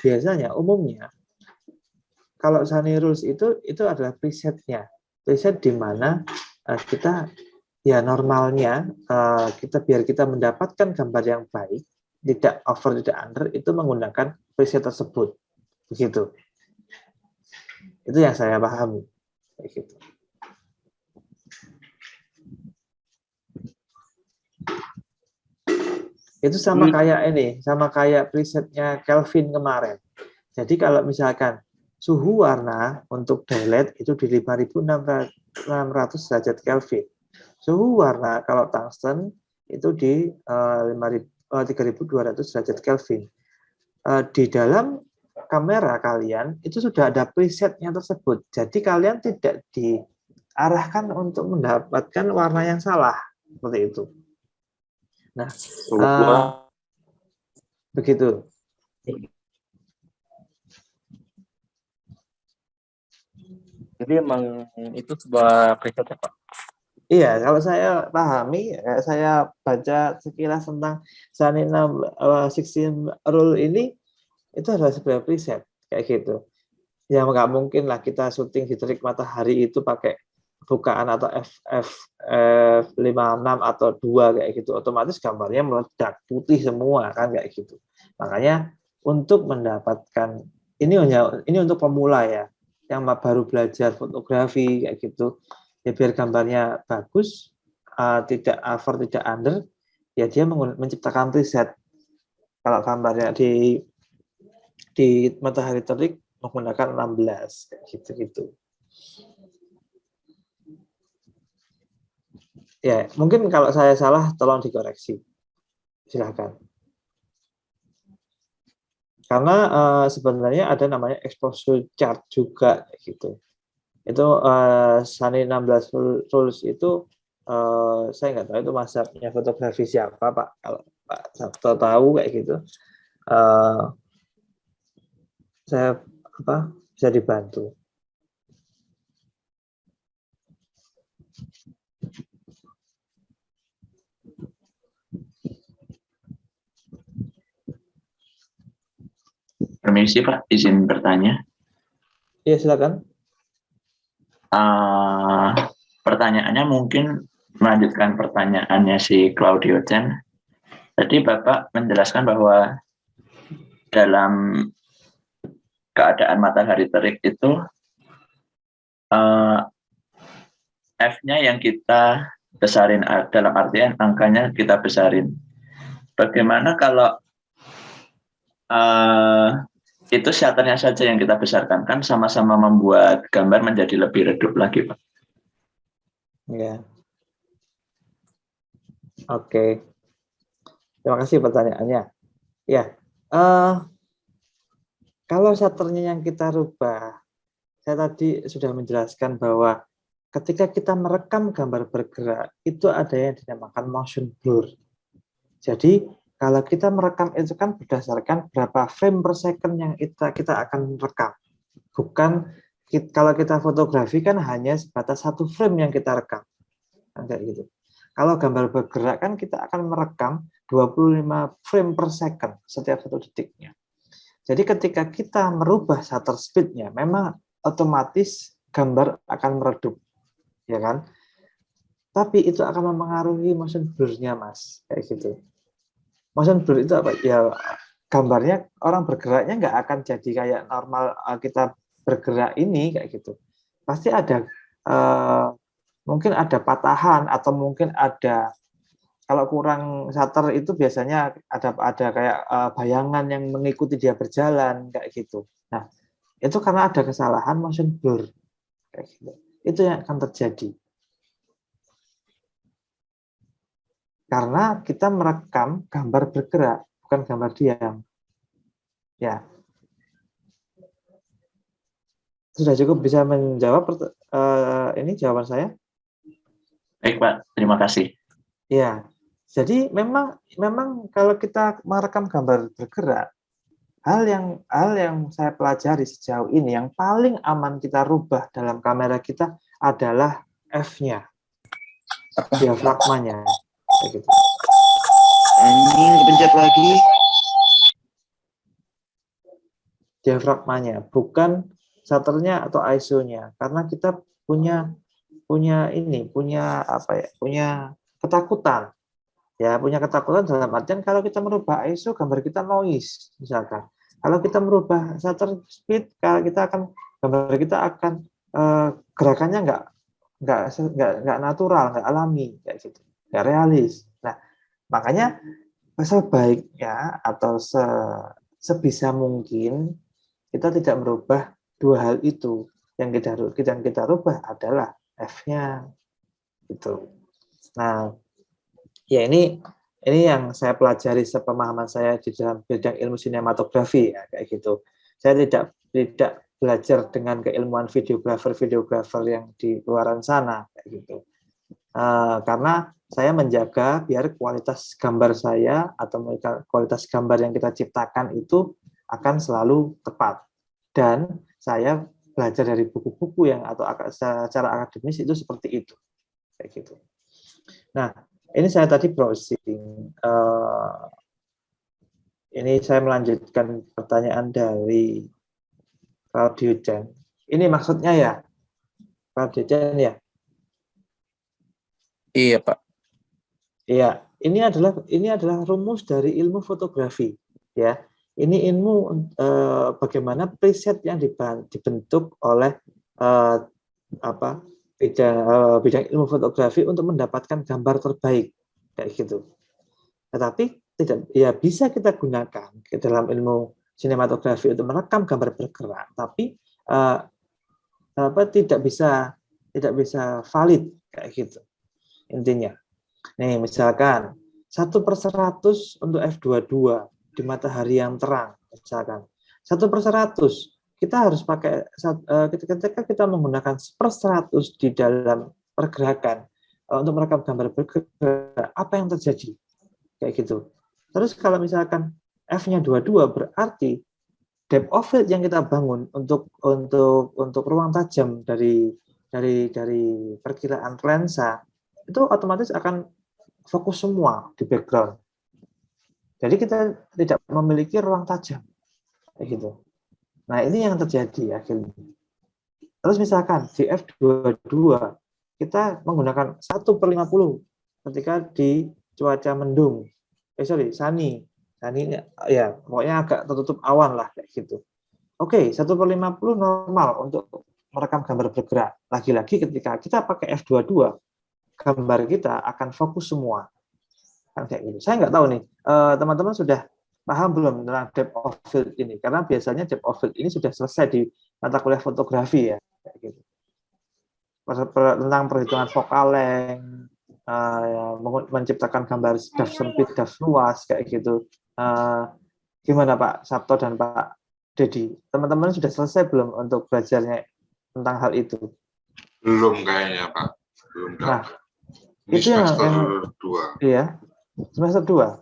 biasanya umumnya kalau Sunny Rules itu adalah presetnya, preset di mana kita ya normalnya biar kita mendapatkan gambar yang baik, tidak over tidak under, itu menggunakan preset tersebut, begitu. Itu yang saya pahami, begitu. Itu sama kayak presetnya Kelvin kemarin. Jadi kalau misalkan suhu warna untuk daylight itu di 5.600 derajat Kelvin. Suhu warna kalau tungsten itu di 3.200 derajat Kelvin. Di dalam kamera kalian itu sudah ada presetnya tersebut. Jadi kalian tidak diarahkan untuk mendapatkan warna yang salah seperti itu. Nah, begitu. Jadi emang itu sebuah preset ya Pak? Iya, kalau saya pahami, saya baca sekilas tentang Sunny 16 rule ini, itu adalah sebuah preset kayak gitu. Ya nggak mungkin lah kita syuting di terik matahari itu pakai bukaan atau f56 atau 2 kayak gitu. Otomatis gambarnya meledak putih semua kan kayak gitu. Makanya untuk mendapatkan ini untuk pemula ya, yang baru belajar fotografi kayak gitu. Ya biar gambarnya bagus, tidak over tidak under, ya dia menciptakan preset. Kalau gambarnya di matahari terik menggunakan 16 gitu. Ya, mungkin kalau saya salah tolong dikoreksi. Silakan. Karena sebenarnya ada namanya exposure chart juga gitu. Itu Sunny 16 rules itu saya nggak tahu itu mazhabnya fotografi siapa Pak. Kalau Pak Sabto tahu kayak gitu, saya bisa dibantu. Permisi Pak, izin bertanya. Iya silakan. Pertanyaannya mungkin melanjutkan pertanyaannya si Claudio Chen. Tadi Bapak menjelaskan bahwa dalam keadaan matahari terik itu F-nya yang kita besarin, dalam artian angkanya kita besarin. Bagaimana kalau itu shutternya saja yang kita besarkan, kan sama-sama membuat gambar menjadi lebih redup lagi, Pak. Ya. Oke. Terima kasih pertanyaannya. Ya. Kalau shutternya yang kita rubah, saya tadi sudah menjelaskan bahwa ketika kita merekam gambar bergerak, itu ada yang dinamakan motion blur. Jadi, kalau kita merekam itu kan berdasarkan berapa frame per second yang kita akan rekam. Bukan, kalau kita fotografi kan hanya sebatas 1 frame yang kita rekam. Kayak gitu. Kalau gambar bergerak kan kita akan merekam 25 frame per second setiap 1 detiknya. Jadi ketika kita merubah shutter speed-nya, memang otomatis gambar akan meredup, ya kan? Tapi itu akan mempengaruhi motion blur-nya, Mas, kayak gitu. Motion blur itu apa? Ya gambarnya orang bergeraknya nggak akan jadi kayak normal kita bergerak ini kayak gitu. Pasti ada mungkin ada patahan atau mungkin ada, kalau kurang shutter itu biasanya ada kayak bayangan yang mengikuti dia berjalan kayak gitu. Nah, itu karena ada kesalahan motion blur kayak gitu. Itu yang akan terjadi. Karena kita merekam gambar bergerak, bukan gambar diam. Ya. Sudah cukup bisa menjawab ini jawaban saya? Baik, Pak. Terima kasih. Ya. Jadi memang kalau kita merekam gambar bergerak, hal yang saya pelajari sejauh ini, yang paling aman kita rubah dalam kamera kita adalah F-nya, diafragmanya. Kayak gitu. Anjing, pencet lagi. Diafragmanya, bukan shutternya atau ISO-nya, karena kita punya ketakutan. Ya, punya ketakutan dalam artian kalau kita merubah ISO, gambar kita noise, misalkan. Kalau kita merubah shutter speed, gambar kita akan gerakannya nggak natural, nggak alami, kayak gitu, nggak realis. Nah, makanya sebaiknya atau sebisa mungkin kita tidak merubah 2 hal itu. Yang kita rubah adalah F-nya, gitu. Nah, ya ini yang saya pelajari sepemahaman saya di dalam bidang ilmu sinematografi, ya, kayak gitu. Saya tidak belajar dengan keilmuan videografer yang di luaran sana, kayak gitu. Karena saya menjaga biar kualitas gambar saya atau kualitas gambar yang kita ciptakan itu akan selalu tepat. Dan saya belajar dari buku-buku atau secara akademis itu seperti itu, kayak gitu. Nah, ini saya tadi browsing. Ini saya melanjutkan pertanyaan dari Claudio Chen. Ini maksudnya ya, Claudio Chen ya? Iya, Pak. Iya, ini adalah rumus dari ilmu fotografi, ya. Ini ilmu bagaimana preset yang dibentuk oleh bidang ilmu fotografi untuk mendapatkan gambar terbaik, kayak gitu. Tetapi bisa kita gunakan ke dalam ilmu sinematografi untuk merekam gambar bergerak, tapi tidak bisa valid, kayak gitu intinya. Nih, misalkan 1/100 untuk F22 di matahari yang terang, misalkan 1/100, kita harus pakai ketika kita menggunakan 1/100 di dalam pergerakan untuk merekam gambar bergerak, apa yang terjadi? Kayak gitu. Terus kalau misalkan F-nya 22, berarti depth of field yang kita bangun untuk ruang tajam dari perkiraan lensa itu otomatis akan fokus semua di background. Jadi kita tidak memiliki ruang tajam, kayak gitu. Nah, ini yang terjadi akhirnya. Terus misalkan di F22 kita menggunakan 1/50 ketika di cuaca mendung. Sunny. Sunny ya, pokoknya agak tertutup awan lah kayak gitu. Oke, 1/50 normal untuk merekam gambar bergerak. Lagi-lagi ketika kita pakai F22, gambar kita akan fokus semua. Kan kayak gitu. Saya nggak tahu nih, teman-teman sudah paham belum tentang depth of field ini? Karena biasanya depth of field ini sudah selesai di mata kuliah fotografi ya, kayak gitu. Tentang perhitungan focal length, menciptakan gambar depth sempit, depth luas, kayak gitu. Gimana Pak Sabto dan Pak Dedi? Teman-teman sudah selesai belum untuk belajarnya tentang hal itu? Belum kayaknya Pak. Belum. Nah, ini itu semester yang 2. Iya, semester 2.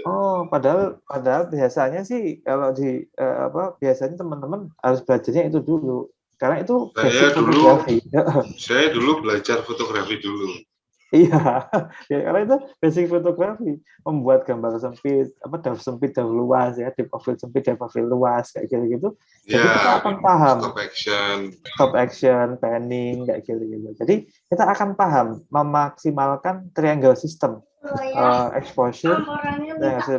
Oh, padahal biasanya sih kalau di biasanya teman-teman harus belajarnya itu dulu. Karena itu basic fotografi. Saya dulu belajar fotografi dulu. Iya, ya, karena itu basic fotografi, membuat gambar sempit, depth sempit, depth luas ya, depth of field sempit, depth of field luas kayak gitu. Jadi kita akan paham stop action, panning kayak gitu. Jadi kita akan paham memaksimalkan triangle system, exposure kayak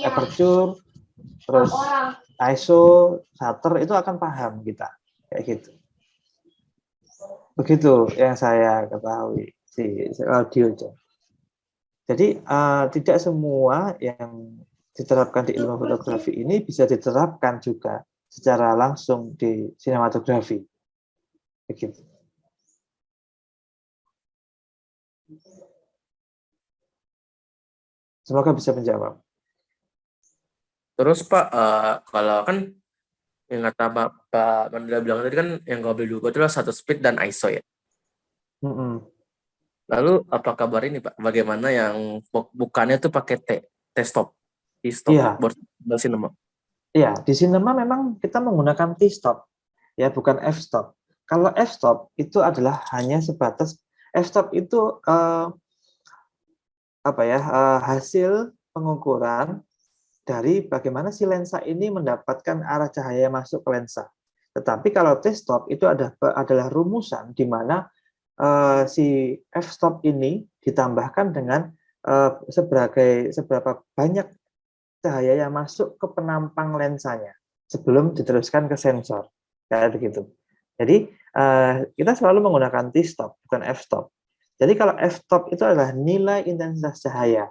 aperture, terus ISO, shutter itu akan paham kita kayak gitu. Begitu yang saya ketahui si audio. Jadi tidak semua yang diterapkan di ilmu fotografi ini bisa diterapkan juga secara langsung di sinematografi. Begitu. Semoga bisa menjawab. Terus Pak, kalau kan yang kata Pak Mandela bilang tadi kan yang nggak boleh diubah itu adalah shutter speed dan ISO ya. Lalu apa kabar ini Pak? Bagaimana yang bukannya tuh pakai T-stop? T-stop buat cinema. Iya, di cinema memang kita menggunakan T-stop ya, bukan f-stop. Kalau f-stop itu adalah hanya sebatas f-stop itu hasil pengukuran dari bagaimana si lensa ini mendapatkan arah cahaya masuk ke lensa. Tetapi kalau T-stop itu adalah rumusan di mana si f-stop ini ditambahkan dengan seberapa banyak cahaya yang masuk ke penampang lensanya sebelum diteruskan ke sensor, kayak begitu. Jadi kita selalu menggunakan T-stop bukan f-stop. Jadi kalau f-stop itu adalah nilai intensitas cahaya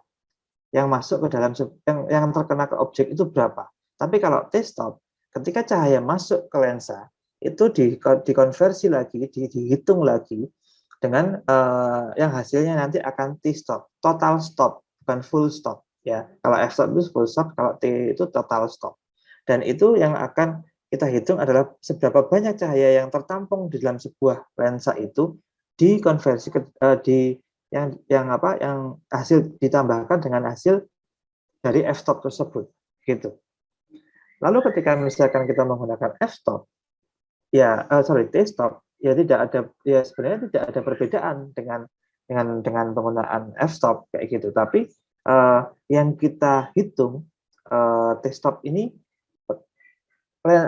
yang masuk ke dalam yang terkena ke objek itu berapa. Tapi kalau T-stop, ketika cahaya masuk ke lensa itu dikonversi lagi, dihitung lagi dengan yang hasilnya nanti akan T-stop, total stop, bukan full stop. Ya, kalau f-stop itu full stop, kalau T itu total stop. Dan itu yang akan kita hitung adalah seberapa banyak cahaya yang tertampung di dalam sebuah lensa itu dikonversi ke yang hasil ditambahkan dengan hasil dari f-stop tersebut, gitu. Lalu ketika misalkan kita menggunakan f-stop, T-stop, sebenarnya tidak ada perbedaan dengan penggunaan f-stop kayak gitu. Tapi yang kita hitung T-stop ini,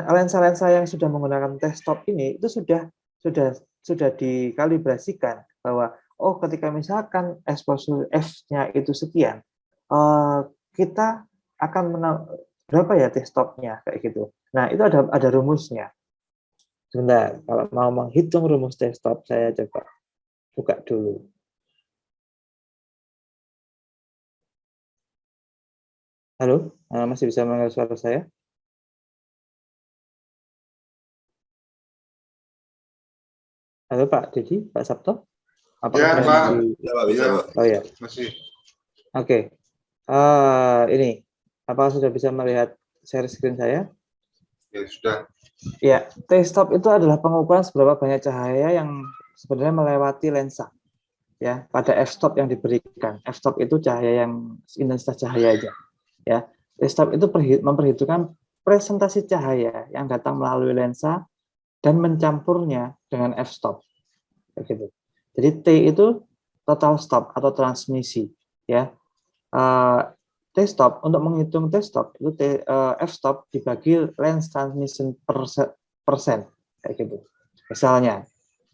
lensa-lensa yang sudah menggunakan T-stop ini itu sudah dikalibrasikan bahwa ketika misalkan exposure F-nya itu sekian, kita akan berapa ya T-stopnya kayak gitu. Nah, itu ada rumusnya. Sebentar, kalau mau menghitung rumus T-stop, saya coba buka dulu. Halo, masih bisa mendengar suara saya? Halo Pak Dedi, Pak Sabto? Ya, Pak. Bisa, Pak. Oh ya. Masih. Oke. Ini, apakah sudah bisa melihat share screen saya? Ya, sudah. Ya, T-stop itu adalah pengukuran seberapa banyak cahaya yang sebenarnya melewati lensa. Ya, pada f-stop yang diberikan. F-stop itu cahaya yang intensitas cahaya aja. Ya, T-stop itu memperhitungkan presentasi cahaya yang datang melalui lensa dan mencampurnya dengan f-stop. Begitu. Jadi T itu total stop atau transmisi, ya. T-stop, untuk menghitung T-stop itu f-stop dibagi lens transmission kayak gitu. Misalnya,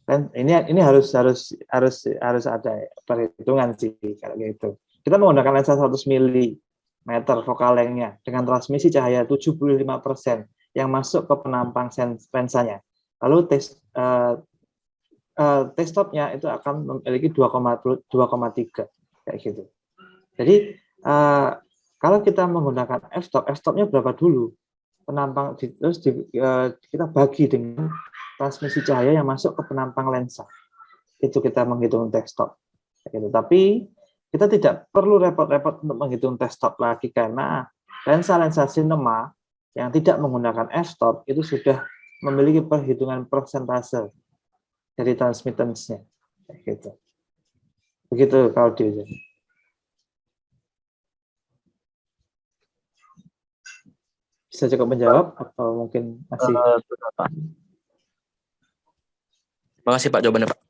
kan ini harus ada perhitungan sih kalau gitu. Kita menggunakan lensa 100 mm focal length-nya dengan transmisi cahaya 75% yang masuk ke penampang lensanya. Lalu stopnya itu akan memiliki 2,3 kayak gitu. Jadi kalau kita menggunakan f-stopnya berapa dulu? Penampang terus kita bagi dengan transmisi cahaya yang masuk ke penampang lensa. Itu kita menghitung f-stop. Gitu. Tapi kita tidak perlu repot-repot untuk menghitung f-stop lagi karena lensa-lensa sinema yang tidak menggunakan f-stop itu sudah memiliki perhitungan persentase dari transmittance-nya. Gitu. Begitu kalau dia. Bisa cukup menjawab atau mungkin masih? Terima kasih Pak jawabannya Pak.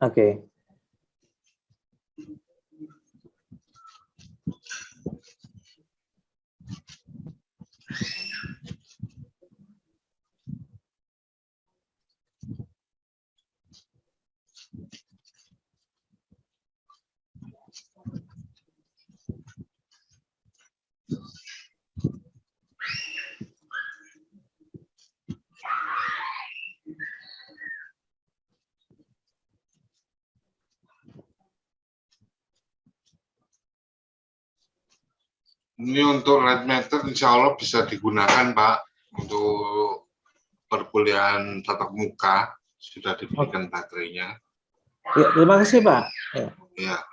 Oke. Ini untuk light meter insya Allah bisa digunakan Pak untuk perkuliahan tatap muka, sudah diberikan baterainya. Ya, terima kasih Pak. Ya.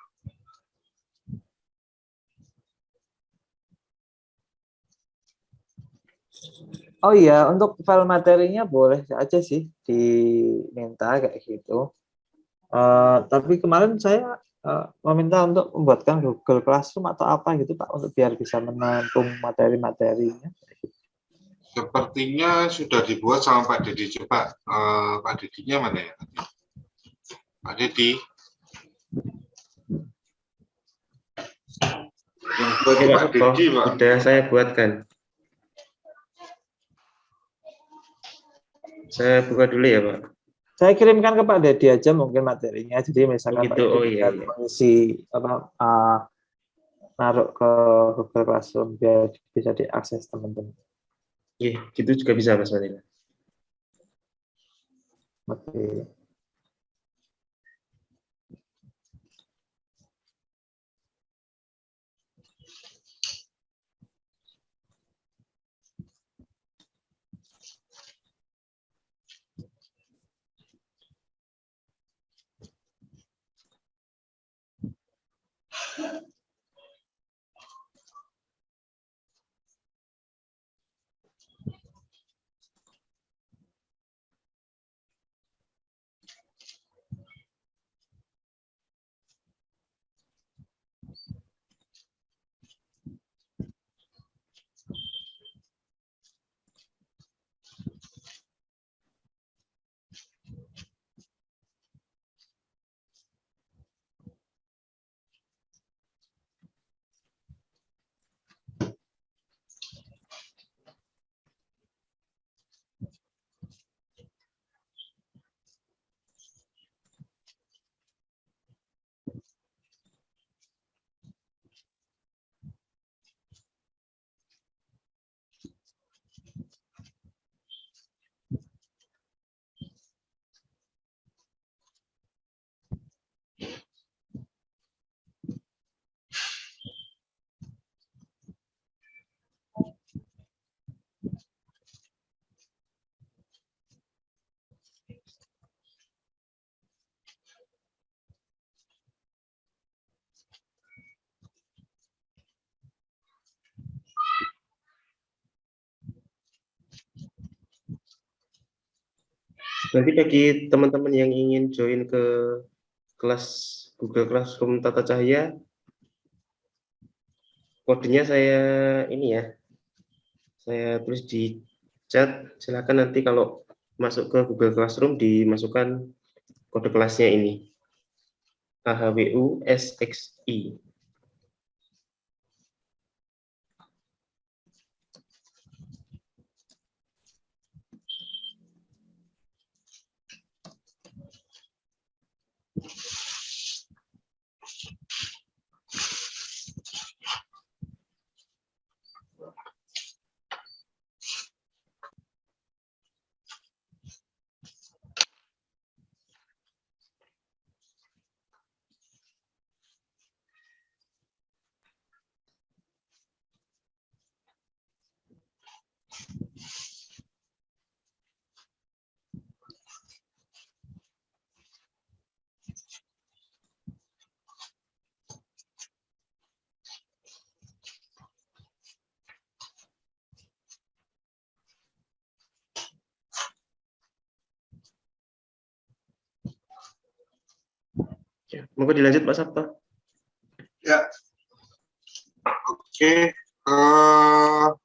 Oh iya, untuk file materinya boleh aja sih diminta kayak gitu. Tapi kemarin saya meminta untuk membuatkan Google Classroom atau apa gitu Pak, untuk biar bisa menampung materi-materinya. Sepertinya sudah dibuat sama Pak Dedi. Coba Pak Dedinya mana ya? Pak Dedi. Oke Pak Dedi, sudah saya buatkan. Saya buka dulu ya Pak. Saya kirimkan ke Pak Dedi aja mungkin materinya. Jadi misalkan gitu, Pak Dedi mengisi naruh ke Google Classroom biar bisa diakses teman-teman. Iya, gitu juga bisa Mas Madila. Oke. Nanti bagi teman-teman yang ingin join ke kelas Google Classroom Tata Cahaya, kodenya saya ini ya, saya tulis di chat. Silakan nanti kalau masuk ke Google Classroom dimasukkan kode kelasnya ini, AHWU-SXI. Ya, monggo dilanjut Pak Sabto. Ya, oke.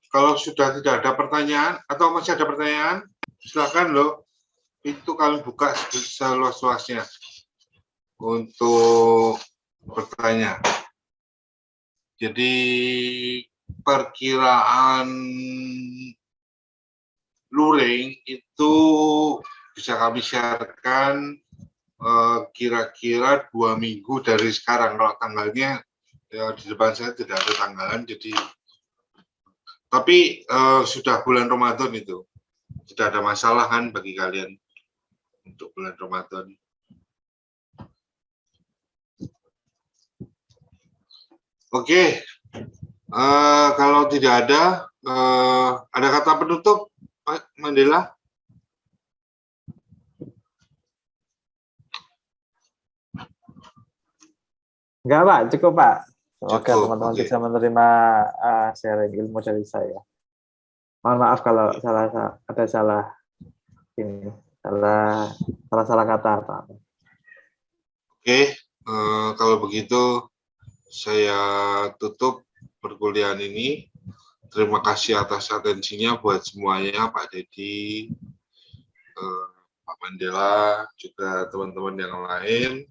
Kalau sudah tidak ada pertanyaan atau masih ada pertanyaan, silakan loh. Pintu kalian buka seluas-luasnya untuk bertanya. Jadi perkiraan luring itu bisa kami sharekan kira-kira 2 minggu dari sekarang. Kalau tanggalnya ya, di depan saya tidak ada tanggalan, jadi tapi sudah bulan Ramadan itu tidak ada masalah kan bagi kalian untuk bulan Ramadan. Oke, kalau tidak ada kata penutup Pak Mandela? Enggak, Pak, cukup, Pak. Semoga Cukup, teman-teman oke. bisa menerima sharing ilmu dari saya. Mohon maaf kalau salah kata, Pak. Oke, kalau begitu saya tutup perkuliahan ini. Terima kasih atas atensinya buat semuanya, Pak Dedi, Pak Mandela, juga teman-teman yang lain.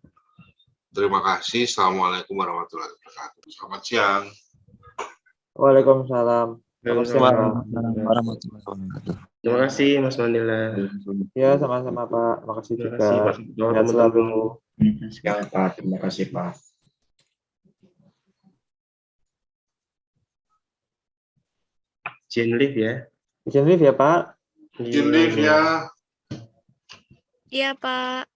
Terima kasih. Assalamualaikum warahmatullahi wabarakatuh. Selamat siang. Waalaikumsalam. Selamat siang, Pak. Terima kasih Mas Mandela. Ya, sama-sama, Pak. Makasih Terima juga. kasih Pak. Sehat selalu. Ya, Pak. Terima kasih, Pak. Izin live ya. Izin live ya, Pak. Izin live ya. Iya, Pak.